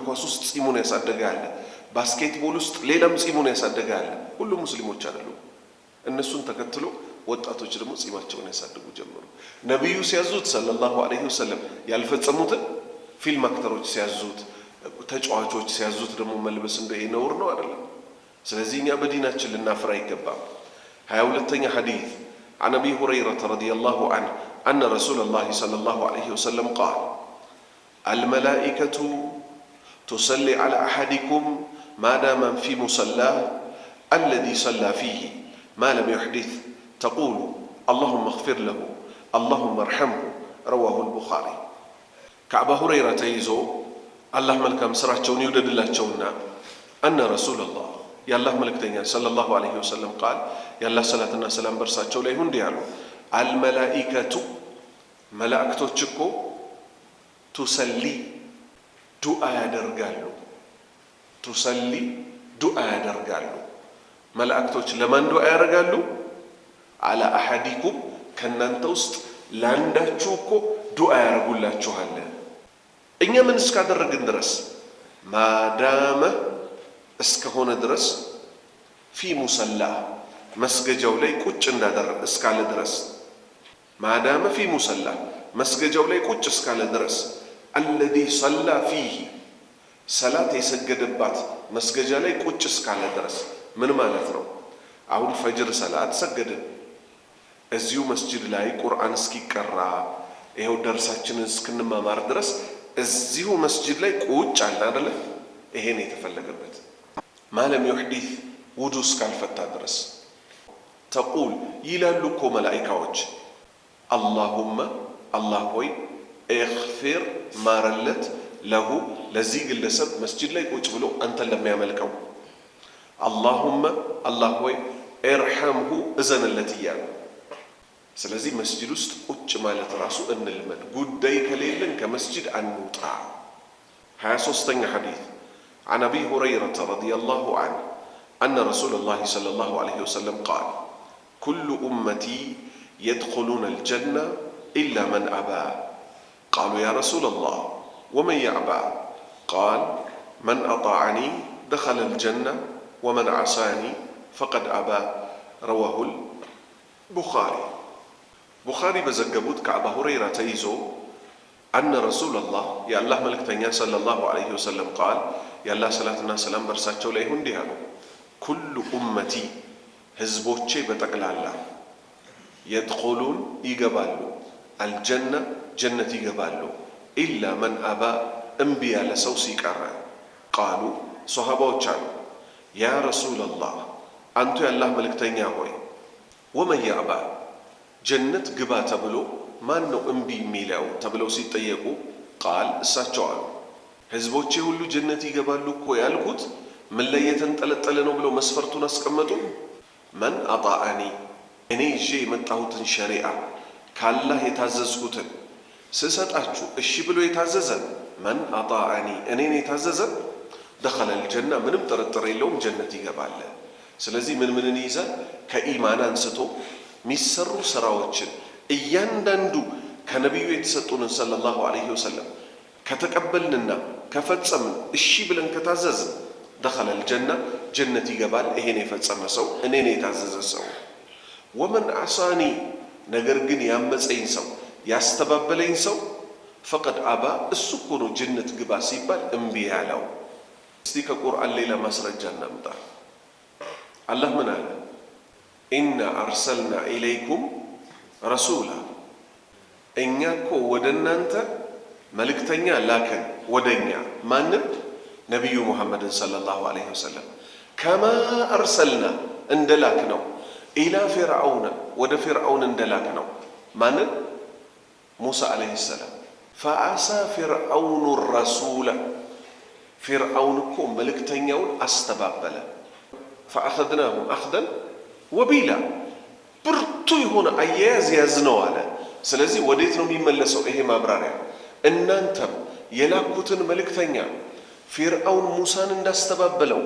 A: ኳስ ውስጥ ጺሙን ያሳደገ አለ። ባስኬትቦል ውስጥ ሌላም ጺሙን ያሳደገ አለ። ሁሉም ሙስሊሞች አይደሉም። እነሱን ተከትሎ ወጣቶች ደግሞ ጺማቸውን ያሳድጉ ጀመሩ። ነቢዩ ሲያዙት ሰለላሁ ዐለይሂ ወሰለም ያልፈጸሙትን ፊልም አክተሮች ሲያዙት፣ ተጫዋቾች ሲያዙት ደግሞ መልበስ እንደ ነውር ነው አይደለም። ስለዚህ እኛ በዲናችን ልናፍር አይገባም። 22ኛ ሐዲስ عن أبي هريرة رضي الله عنه أن رسول الله صلى الله عليه وسلم قال الملائكة تصلي على أحدكم ما دام في مصلاه الذي صلى فيه ما لم يحدث تقول اللهم اغفر له اللهم ارحمه رواه البخاري كأبا هريرة تيزو الله ملكم سرعتشون يودد الله تشونا أن رسول الله يا الله ملكتين صلى الله عليه وسلم قال يا الله صلاة السلام برساتشو ليهون ديالو الملائكة ملائكة تشكو تصلي دعاء درجالو تصلي دعاء درجالو ملائكة لمن دعاء درجالو على أحدكم كننت وسط لانዳችሁኮ ዱዓ ያረጉላችኋል። እኛ ምን እስካደረግን ድረስ ማዳመ እስከሆነ ድረስ ፊ ሙሰላ መስገጃው ላይ ቁጭ እንዳደረገ እስካለ ድረስ ማዳመ ፊ ሙሰላ መስገጃው ላይ ቁጭ እስካለ ድረስ አለዚ ሰላ ፊህ ሰላት የሰገደባት መስገጃ ላይ ቁጭ እስካለ ድረስ ምን ማለት ነው? አሁን ፈጅር ሰላት ሰገድን እዚሁ መስጂድ ላይ ቁርአን እስኪቀራ ይሄው ደርሳችንን እስክንማማር ድረስ እዚሁ መስጂድ ላይ ቁጭ አለ አይደለ? ይሄን የተፈለገበት ማለም ይحدث ውዱ እስካልፈታ ድረስ ተቁል ይላሉ እኮ መላእክቶች አላሁመ አላህ ሆይ እግፊር ማረለት ለሁ ለዚህ ግለሰብ መስጂድ ላይ ቁጭ ብሎ አንተን ለሚያመልከው አላሁመ አላህ ሆይ እርሐምሁ እዘንለት እያሉ ስለዚህ መስጂድ ውስጥ ቁጭ ማለት ራሱ እንልመድ። ጉዳይ ከሌለን ከመስጂድ አንውጣ። 23ኛ ሐዲስ عن أبي هريرة رضي الله عنه أن رسول الله صلى الله عليه وسلم قال كل أمتي يدخلون الجنة إلا من أبى قالوا يا رسول الله ومن يأبى قال من أطاعني دخل الجنة ومن عصاني فقد أبى رواه البخاري ቡኻሪ በዘገቡት ከአባ ሁረይራ ተይዞ አነ ረሱለላህ የአላህ መልእክተኛ ሰለላሁ ዐለይሂ ወሰለም ቃል የአላህ ሰላትና ሰላም በእርሳቸው ላይ ይሁን እንዲህ አሉ። ኩሉ ኡመቲ ህዝቦቼ በጠቅላላ የድኹሉን ይገባሉ፣ አልጀና ጀነት ይገባሉ፣ ኢላ መን አባ እምቢ ያለ ሰው ሲቀረ። ቃሉ ሶሃባዎች አሉ ያ ረሱለላህ አንቱ የአላህ መልእክተኛ ሆይ ወመን ያእባ ጀነት ግባ ተብሎ ማን ነው እምቢ የሚለው ተብለው ሲጠየቁ ቃል እሳቸው አሉ ህዝቦቼ ሁሉ ጀነት ይገባሉ እኮ ያልኩት ምን ላይ የተንጠለጠለ ነው ብለው መስፈርቱን አስቀመጡ። መን አጣአኒ እኔ ይዤ የመጣሁትን ሸሪዓ ካላህ የታዘዝኩትን ስሰጣችሁ እሺ ብሎ የታዘዘን መን አጣአኒ እኔን የታዘዘን ደኸለል ጀና ምንም ጥርጥር የለውም ጀነት ይገባል። ስለዚህ ምንን ይይዛል? ከኢማን አንስቶ ሚሰሩ ስራዎችን እያንዳንዱ ከነቢዩ የተሰጡንን ሰለላሁ ዐለይሂ ወሰለም ከተቀበልንና ከፈጸምን እሺ ብለን ከታዘዝን ደኸለል ጀና ጀነት ይገባል። ይሄን የፈጸመ ሰው እኔን የታዘዘ ሰው። ወመን አሳኒ ነገር ግን ያመፀኝ ሰው ያስተባበለኝ ሰው ፈቀድ አባ እሱ እኮ ነው ጀነት ግባ ሲባል እምቢ ያለው። እስቲ ከቁርአን ሌላ ማስረጃ እናምጣ። አላህ ምን አለ? ኢና አርሰልና ኢለይኩም ረሱላ እኛ እኮ ወደ እናንተ መልእክተኛ ላከን። ወደኛ ማንም? ነቢዩ ሙሐመድን ሰለላሁ ዐለይሂ ወሰለም ከማ አርሰልና እንደ ላክ ነው። ኢላ ፊርዐውነ ወደ ፊርዐውን እንደ ላክ ነው። ማንን? ሙሳ ዐለይሂ ሰላም። ፈዐሳ ፊርዐውኑ ረሱላ ፊርዐውን እኮ መልእክተኛውን አስተባበለ። ፈአኸዝናሁም አኽዘን ወቢላ ብርቱ የሆነ አያያዝ ያዝነው አለ። ስለዚህ ወዴት ነው የሚመለሰው ይሄ ማብራሪያ? እናንተም የላኩትን መልእክተኛ ፊርዓውን ሙሳን እንዳስተባበለው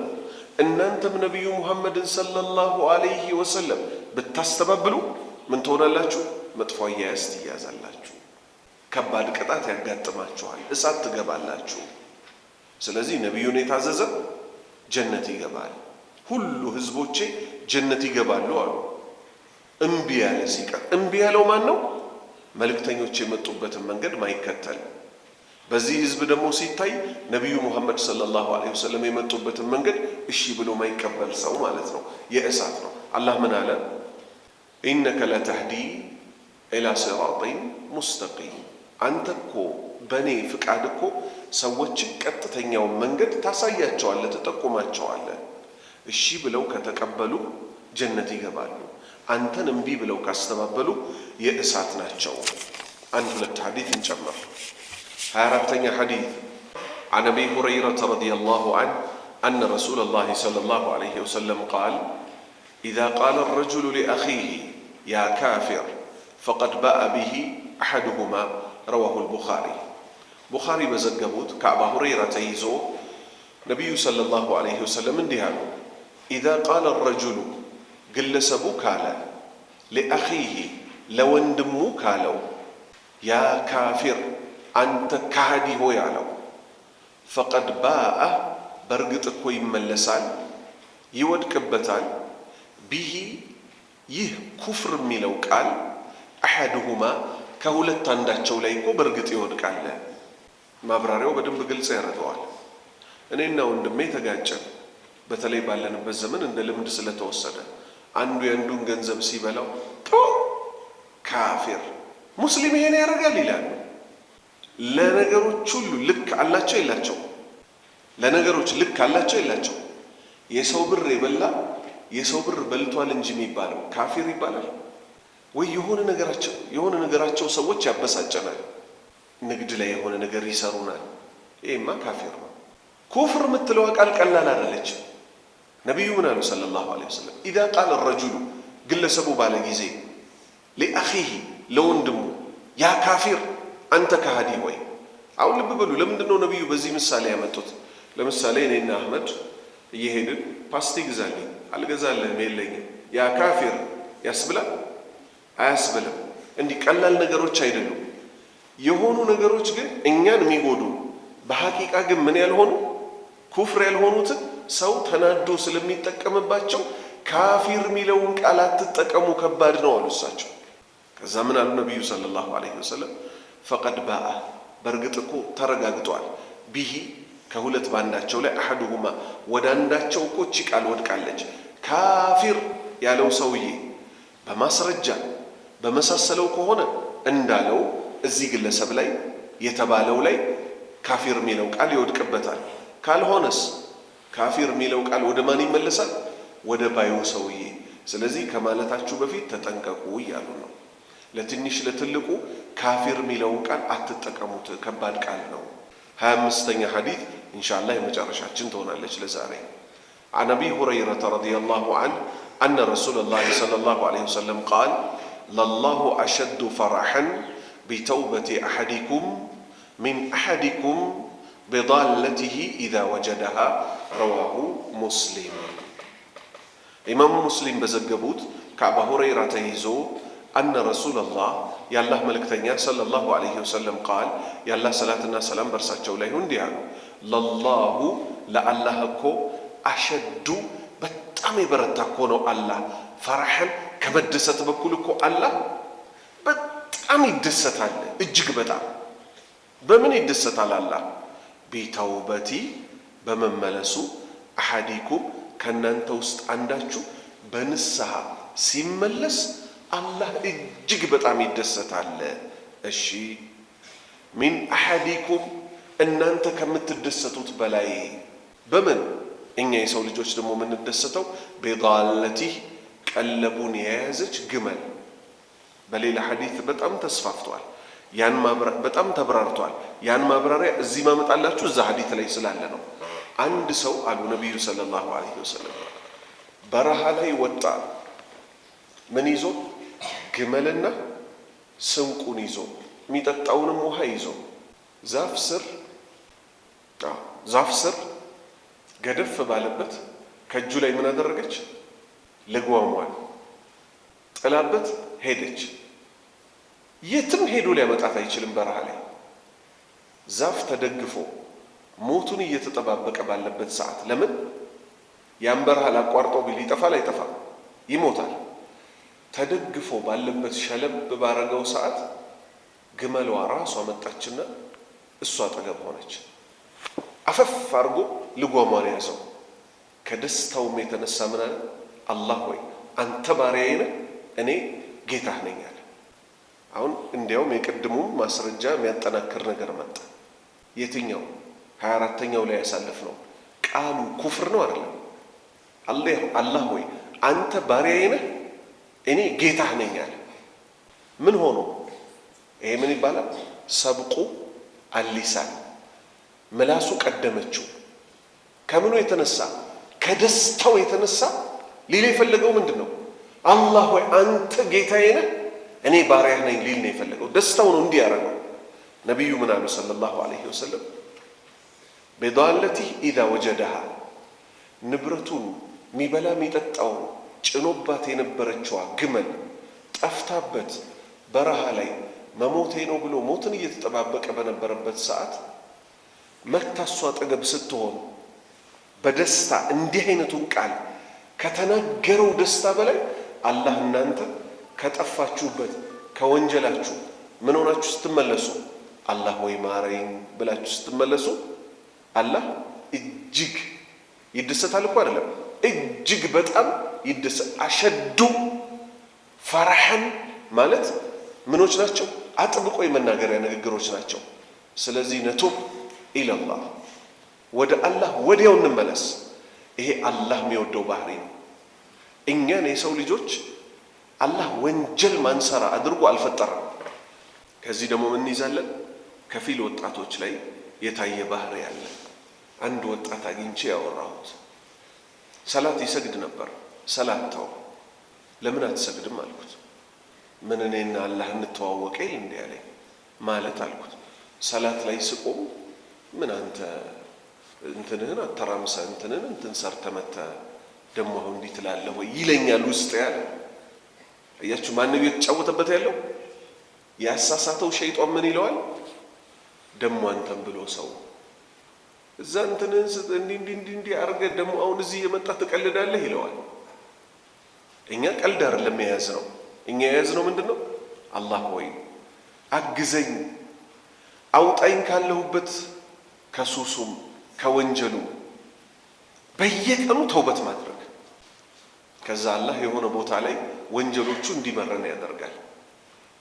A: እናንተም ነቢዩ ሙሐመድን ሰለላሁ ዐለይሂ ወሰለም ብታስተባብሉ ምን ትሆናላችሁ? መጥፎ አያያዝ ትያዛላችሁ፣ ከባድ ቅጣት ያጋጥማችኋል፣ እሳት ትገባላችሁ። ስለዚህ ነቢዩን የታዘዘ ጀነት ይገባል፣ ሁሉ ህዝቦቼ ጀነት ይገባሉ አሉ። እምቢ ያለ ሲቀር፣ እምቢ ያለው ማን ነው? መልእክተኞች የመጡበትን መንገድ ማይከተል። በዚህ ህዝብ ደግሞ ሲታይ ነቢዩ ሙሐመድ ሰለላሁ ዐለይሂ ወሰለም የመጡበትን መንገድ እሺ ብሎ ማይቀበል ሰው ማለት ነው፣ የእሳት ነው። አላህ ምን አለ? ኢነከ ለተህዲ ኢላ ሲራጢን ሙስተቂም፣ አንተ እኮ በእኔ ፍቃድ እኮ ሰዎችን ቀጥተኛውን መንገድ ታሳያቸዋለህ፣ ትጠቁማቸዋለህ። እሺ ብለው ከተቀበሉ ጀነት ይገባሉ፣ አንተን እምቢ ብለው ካስተባበሉ የእሳት ናቸው። አንድ ሁለት ሐዲት እንጨምር። 24ኛ ሐዲት عن أبي هريرة رضي الله عنه أن رسول الله صلى الله عليه وسلم قال إذا قال الرجل لأخيه يا كافر فقد باء به أحدهما رواه البخاري بخاري بزجبوت كأبا هريرة تيزو نبي صلى الله عليه وسلم اندهانه إذا قال الرجل قل سبو كالا لأخيه لو اندمو كالو يا كافر أنت كهدي هو يعلو فقد باء برقتك ويملسان يود كبتان به يه كفر ميلو قال أحدهما كهولت تنداتشو لايكو برقت يود قال ما براريو بدن بقلص يردوال እኔና ወንድሜ ተጋጨን። በተለይ ባለንበት ዘመን እንደ ልምድ ስለተወሰደ አንዱ የአንዱን ገንዘብ ሲበላው ካፊር ሙስሊም ይሄን ያደርጋል ይላል። ለነገሮች ሁሉ ልክ አላቸው የላቸው? ለነገሮች ልክ አላቸው የላቸው? የሰው ብር የበላ የሰው ብር በልቷል እንጂ የሚባለው ካፊር ይባላል ወይ? የሆነ ነገራቸው ሰዎች ያበሳጨናል። ንግድ ላይ የሆነ ነገር ይሰሩናል፣ ይሄማ ካፊር ነው። ኩፍር የምትለው ቃል ቀላል አይደለች። ነቢዩ ምን አሉ ሰለላሁ ዐለይሂ ወሰለም? ኢዛ ቃለ ረጁሉ ግለሰቡ ባለ ጊዜ ሊአኺሂ ለወንድሙ ያ ካፊር አንተ ከሃዲ ወይ። አሁን ልብ በሉ፣ ለምንድን ነው ነቢዩ በዚህ ምሳሌ ያመጡት? ለምሳሌ እኔና አህመድ እየሄድን ፓስቲ ግዛልኝ፣ አልገዛልህም፣ የለኝም። ያ ካፊር ያስብላል? አያስብልም። እንዲህ ቀላል ነገሮች አይደሉም። የሆኑ ነገሮች ግን እኛን የሚጎዱ በሐቂቃ ግን ምን ያልሆኑ ኩፍር ያልሆኑትን ሰው ተናዶ ስለሚጠቀምባቸው ካፊር የሚለውን ቃል አትጠቀሙ፣ ከባድ ነው አሉ እሳቸው። ከዛ ምን አሉ ነቢዩ ሰለላሁ ዐለይሂ ወሰለም? ፈቀድ ባአ በእርግጥ እኮ ተረጋግጧል፣ ቢሂ ከሁለት ባንዳቸው ላይ አሐዱሁማ ወደ አንዳቸው እኮ እቺ ቃል ወድቃለች። ካፊር ያለው ሰውዬ በማስረጃ በመሳሰለው ከሆነ እንዳለው እዚህ ግለሰብ ላይ የተባለው ላይ ካፊር የሚለው ቃል ይወድቅበታል። ካልሆነስ ካፊር የሚለው ቃል ወደ ማን ይመለሳል? ወደ ባዩ ሰውዬ። ስለዚህ ከማለታችሁ በፊት ተጠንቀቁ እያሉ ነው። ለትንሽ ለትልቁ ካፊር የሚለውን ቃል አትጠቀሙት፣ ከባድ ቃል ነው። 25ኛ ሐዲት ኢንሻአላህ የመጨረሻችን ትሆናለች ለዛሬ። عن أبي هريرة رضي الله عنه أن رسول الله صلى الله عليه وسلم قال لله أشد فرحا بتوبة أحدكم من أحدكم بضالته إذا وجدها رواه مسلم إمام مسلم بزجبوت كأبا هريرة تيزو أن رسول الله يا الله ملكتنيا صلى الله عليه وسلم قال يا الله صلاتنا سلام برساتشو لا يهنديان لله لألهكو أشد بتأمي برتاكونو الله فرحا كمدست بكلكو الله بتأمي دست الله اجيك بتأم بمن يدست على الله بتوبتي بمملسو أحدكم كان أنت وسط عنداتشو بنسها سيملس الله اجيك بتأم يدست على الشيء من أحدكم أن أنت كمت الدستو تبلاي بمن إن يسول جوش دمو من الدستو بضالته كلبون يازج جمل بليل حديث بتأم تصففتوال ያን በጣም ተብራርቷል። ያን ማብራሪያ እዚህ ማመጣላችሁ እዛ ሐዲስ ላይ ስላለ ነው። አንድ ሰው አሉ ነብዩ ሰለላሁ ዐለይሂ ወሰለም በረሃ ላይ ወጣ፣ ምን ይዞ? ግመልና ስንቁን ይዞ የሚጠጣውንም ውሃ ይዞ ዛፍ ስር ገደፍ ባለበት ከእጁ ላይ ምን አደረገች? ልጓሟን ጥላበት ሄደች። የትም ሄዶ ሊያመጣት አይችልም። በረሃ ላይ ዛፍ ተደግፎ ሞቱን እየተጠባበቀ ባለበት ሰዓት ለምን ያን በረሃ ላቋርጠው ቢል ይጠፋል? አይጠፋም? ይሞታል። ተደግፎ ባለበት ሸለብ ባረገው ሰዓት ግመሏ ራሷ መጣችና እሷ አጠገብ ሆነች። አፈፍ አድርጎ ልጓሟን ያዘው። ከደስታውም የተነሳ ምን አለ? አላህ ሆይ አንተ ባሪያዬ ነህ፣ እኔ ጌታህ ነኝ አለ። አሁን እንዲያውም የቅድሙም ማስረጃ የሚያጠናክር ነገር መጣ። የትኛው? 24ኛው ላይ ያሳለፍ ነው። ቃሉ ኩፍር ነው አይደለም? አላህ ሆይ አንተ ባሪያዬ ነህ፣ እኔ ጌታህ ነኝ አለ። ምን ሆኖ? ይሄ ምን ይባላል? ሰብቁ አሊሳን፣ ምላሱ ቀደመችው። ከምኑ የተነሳ? ከደስታው የተነሳ ሊል የፈለገው ምንድን ነው? አላህ ሆይ አንተ ጌታዬ ነህ፣ እኔ ባሪያህ ነኝ ሊል ነው የፈለገው። ደስታው ነው እንዲህ ያደረገው። ነቢዩ ምን አሉ ሰለላሁ ዐለይሂ ወሰለም? ቢዳለቲ ኢዛ ወጀደሃ፣ ንብረቱን የሚበላ የሚጠጣው ጭኖባት የነበረችዋ ግመል ጠፍታበት በረሃ ላይ መሞቴ ነው ብሎ ሞትን እየተጠባበቀ በነበረበት ሰዓት መታሷ አጠገብ ስትሆን በደስታ እንዲህ አይነቱን ቃል ከተናገረው ደስታ በላይ አላህ እናንተ ከጠፋችሁበት ከወንጀላችሁ ምን ሆናችሁ ስትመለሱ አላህ ወይ ማረኝ ብላችሁ ስትመለሱ አላህ እጅግ ይደሰታል እኮ አይደለም? እጅግ በጣም ይደሰት። አሸዱ ፈርሐን ማለት ምኖች ናቸው? አጥብቆ የመናገሪያ ንግግሮች ናቸው። ስለዚህ ነቱብ ኢለላህ፣ ወደ አላህ ወዲያው እንመለስ። ይሄ አላህ የሚወደው ባህሪ ነው። እኛን የሰው ልጆች አላህ ወንጀል ማንሰራ አድርጎ አልፈጠረም። ከዚህ ደግሞ ምን እንይዛለን? ከፊል ወጣቶች ላይ የታየ ባህሪ ያለ አንድ ወጣት አግኝቼ ያወራሁት ሰላት ይሰግድ ነበር። ሰላት ተው። ለምን አትሰግድም አልኩት። ምን እኔና አላህ እንተዋወቀ ይል እንዴ አለኝ። ማለት አልኩት ሰላት ላይ ስቆም ምን አንተ እንትንህን አተራምሰ እንትንን እንትን ሰርተመተ ደሞ አሁን እንዲህ ትላለህ ወይ ይለኛል ውስጥ ያለ። እያችሁ ማን ነው የተጫወተበት ያለው? ያሳሳተው ሸይጣን ምን ይለዋል? ደሞ አንተም ብሎ ሰው እዛ እንትንን እንዲህ አድርገህ ደሞ አሁን እዚህ የመጣ ትቀልዳለህ ይለዋል። እኛ ቀልድ አይደለም የያዝነው። እኛ የያዝነው ምንድነው? አላህ ሆይ አግዘኝ፣ አውጣኝ ካለሁበት ከሱሱም ከወንጀሉ በየቀኑ ተውበት ማድረግ። ከዛ አላህ የሆነ ቦታ ላይ ወንጀሎቹ እንዲመረን ያደርጋል።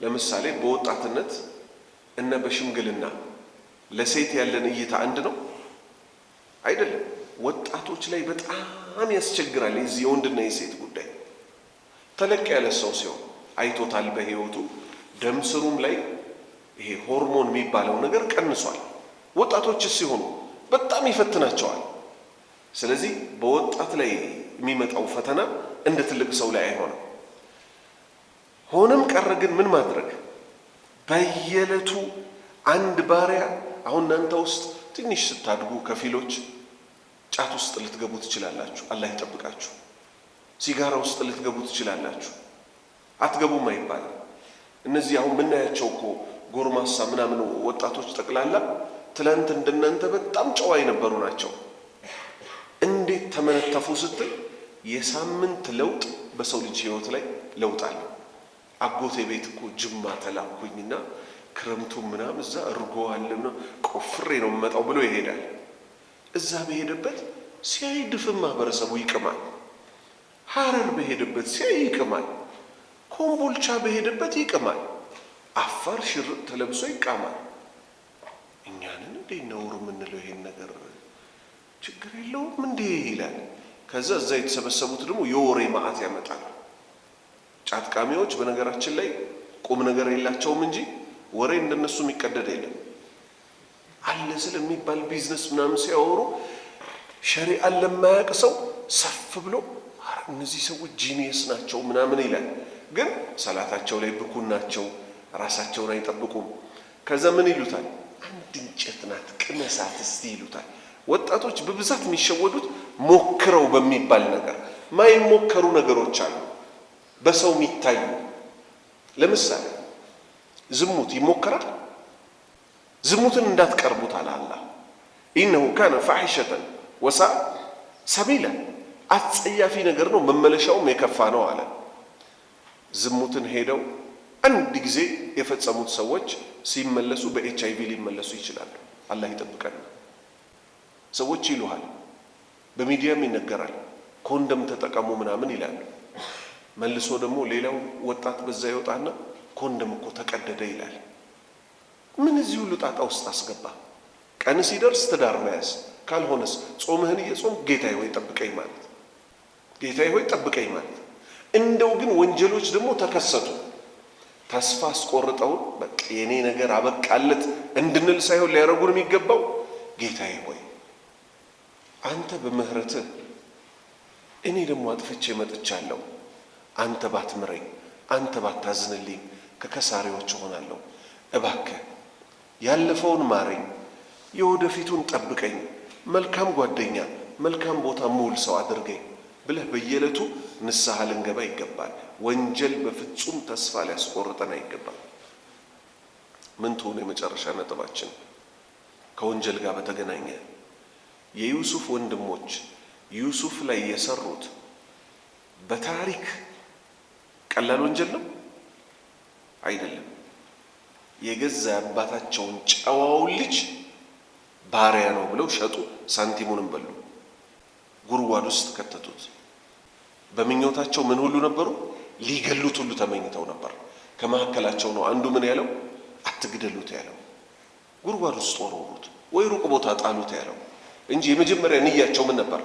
A: ለምሳሌ በወጣትነት እና በሽምግልና ለሴት ያለን እይታ አንድ ነው አይደለም? ወጣቶች ላይ በጣም ያስቸግራል የዚህ የወንድና የሴት ጉዳይ። ተለቅ ያለ ሰው ሲሆን አይቶታል በህይወቱ ደም ስሩም ላይ ይሄ ሆርሞን የሚባለው ነገር ቀንሷል። ወጣቶች ሲሆኑ በጣም ይፈትናቸዋል። ስለዚህ በወጣት ላይ የሚመጣው ፈተና እንደ ትልቅ ሰው ላይ አይሆንም። ሆነም ቀረ ግን ምን ማድረግ? በየዕለቱ አንድ ባሪያ አሁን እናንተ ውስጥ ትንሽ ስታድጉ ከፊሎች ጫት ውስጥ ልትገቡ ትችላላችሁ። አላህ ይጠብቃችሁ። ሲጋራ ውስጥ ልትገቡ ትችላላችሁ። አትገቡም አይባልም። እነዚህ አሁን ምናያቸው እኮ ጎርማሳ ምናምን ወጣቶች ጠቅላላ ትላንት እንደናንተ በጣም ጨዋ የነበሩ ናቸው። እንዴት ተመነተፉ ስትል የሳምንት ለውጥ በሰው ልጅ ህይወት ላይ ለውጥ አለ። አጎቴ ቤት እኮ ጅማ ተላኩኝና ክረምቱ ምናምን እዛ እርጎ አለ ነው ቆፍሬ ነው የምመጣው ብሎ ይሄዳል። እዛ በሄደበት ሲያይ ድፍን ማህበረሰቡ ይቅማል። ሐረር በሄደበት ሲያይ ይቅማል። ኮምቦልቻ በሄደበት ይቅማል። አፋር ሽርጥ ተለብሶ ይቃማል። እኛንን እንዴ ነውር የምንለው ይሄን ነገር ችግር የለውም እንዴ ይላል። ከዛ እዛ የተሰበሰቡት ደግሞ የወሬ ማዕት ያመጣል። ጫትቃሚዎች በነገራችን ላይ ቁም ነገር የላቸውም እንጂ ወሬ እንደነሱ የሚቀደድ የለም። አለ ስለሚባል ቢዝነስ ምናምን ሲያወሩ ሸሪዓን ለማያውቅ ሰው ሰፍ ብሎ እነዚህ ሰዎች ጂኒየስ ናቸው ምናምን ይላል። ግን ሰላታቸው ላይ ብኩን ናቸው፣ ራሳቸውን አይጠብቁም። ከዛ ምን ይሉታል? አንድ እንጨት ናት ቅመሳት እስቲ ይሉታል። ወጣቶች በብዛት የሚሸወዱት ሞክረው በሚባል ነገር፣ ማይሞከሩ ነገሮች አሉ በሰው የሚታዩ። ለምሳሌ ዝሙት ይሞከራል። ዝሙትን እንዳትቀርቡት አለ አላህ። ኢነሁ ካነ ፋሒሸተን ወሳእ ሰቢላ፣ አጸያፊ ነገር ነው መመለሻውም የከፋ ነው አለ። ዝሙትን ሄደው አንድ ጊዜ የፈጸሙት ሰዎች ሲመለሱ በኤችአይቪ ሊመለሱ ይችላሉ። አላህ ይጠብቀን። ሰዎች ይሉሃል፣ በሚዲያም ይነገራል፣ ኮንደም ተጠቀሙ ምናምን ይላሉ። መልሶ ደግሞ ሌላው ወጣት በዛ ይወጣና ኮንደም እኮ ተቀደደ ይላል። ምን እዚህ ሁሉ ጣጣ ውስጥ አስገባ? ቀን ሲደርስ ትዳር መያዝ፣ ካልሆነስ ጾምህን እየጾም ጌታዬ ሆይ ጠብቀኝ ማለት፣ ጌታዬ ሆይ ጠብቀኝ ማለት። እንደው ግን ወንጀሎች ደግሞ ተከሰቱ፣ ተስፋ አስቆርጠውን በቃ የኔ ነገር አበቃለት እንድንል ሳይሆን ሊያረጉን የሚገባው ጌታዬ ሆይ አንተ በምህረትህ እኔ ደግሞ አጥፍቼ መጥቻለሁ፣ አንተ ባትምረኝ፣ አንተ ባታዝንልኝ ከከሳሪዎች እሆናለሁ። እባክህ ያለፈውን ማረኝ፣ የወደፊቱን ጠብቀኝ፣ መልካም ጓደኛ፣ መልካም ቦታ ሙሉ ሰው አድርገኝ ብለህ በየዕለቱ ንስሐ ልንገባ ይገባል። ወንጀል በፍጹም ተስፋ ሊያስቆርጠን አይገባል። ምን ትሆነ የመጨረሻ ነጥባችን ከወንጀል ጋር በተገናኘ የዩሱፍ ወንድሞች ዩሱፍ ላይ የሰሩት በታሪክ ቀላል ወንጀል ነው አይደለም። የገዛ አባታቸውን ጨዋውን ልጅ ባሪያ ነው ብለው ሸጡ፣ ሳንቲሙንም በሉ፣ ጉድጓድ ውስጥ ከተቱት። በምኞታቸው ምን ሁሉ ነበሩ? ሊገሉት ሁሉ ተመኝተው ነበር። ከመካከላቸው ነው አንዱ ምን ያለው? አትግደሉት ያለው። ጉድጓድ ውስጥ ወረወሩት ወይ ሩቅ ቦታ ጣሉት ያለው እንጂ የመጀመሪያ ንያቸው ምን ነበር?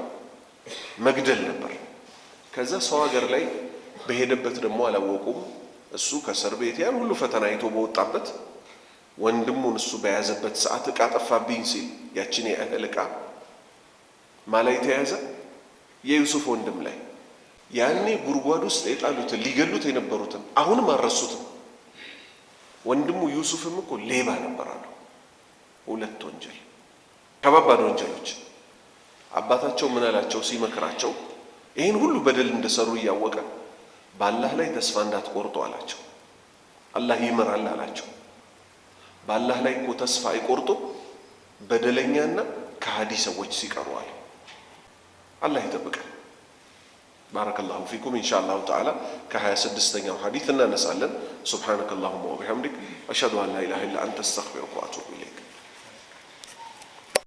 A: መግደል ነበር። ከዛ ሰው ሀገር ላይ በሄደበት ደግሞ አላወቁም። እሱ ከእስር ቤት ያን ሁሉ ፈተና አይቶ በወጣበት ወንድሙን እሱ በያዘበት ሰዓት ዕቃ ጠፋብኝ ሲል ያችን የእህል ዕቃ ማላይ ተያዘ? የዩሱፍ ወንድም ላይ። ያኔ ጉድጓድ ውስጥ የጣሉትን ሊገሉት የነበሩትን አሁንም አልረሱትም። ወንድሙ ዩሱፍም እኮ ሌባ ነበር አሉ። ሁለት ወንጀል፣ ከባባድ ወንጀሎች። አባታቸው ምን አላቸው ሲመክራቸው? ይህን ሁሉ በደል እንደሰሩ እያወቀ በአላህ ላይ ተስፋ እንዳትቆርጡ አላቸው። አላህ ይምራል አላቸው። በአላህ ላይ እኮ ተስፋ አይቆርጡም በደለኛና ከሃዲ ሰዎች ሲቀሩ አለ። አላህ ይጠብቃል። ባረከላሁ ፊኩም። ኢንሻአላሁ ተዓላ ከ26ኛው ሐዲስ እናነሳለን። ሱብሓነከ አላሁመ ወቢሐምዲክ አሽሀዱ አን ላ ኢላሀ ኢላ አንተ አስተግፊሩከ ወአቱቡ ኢለይክ።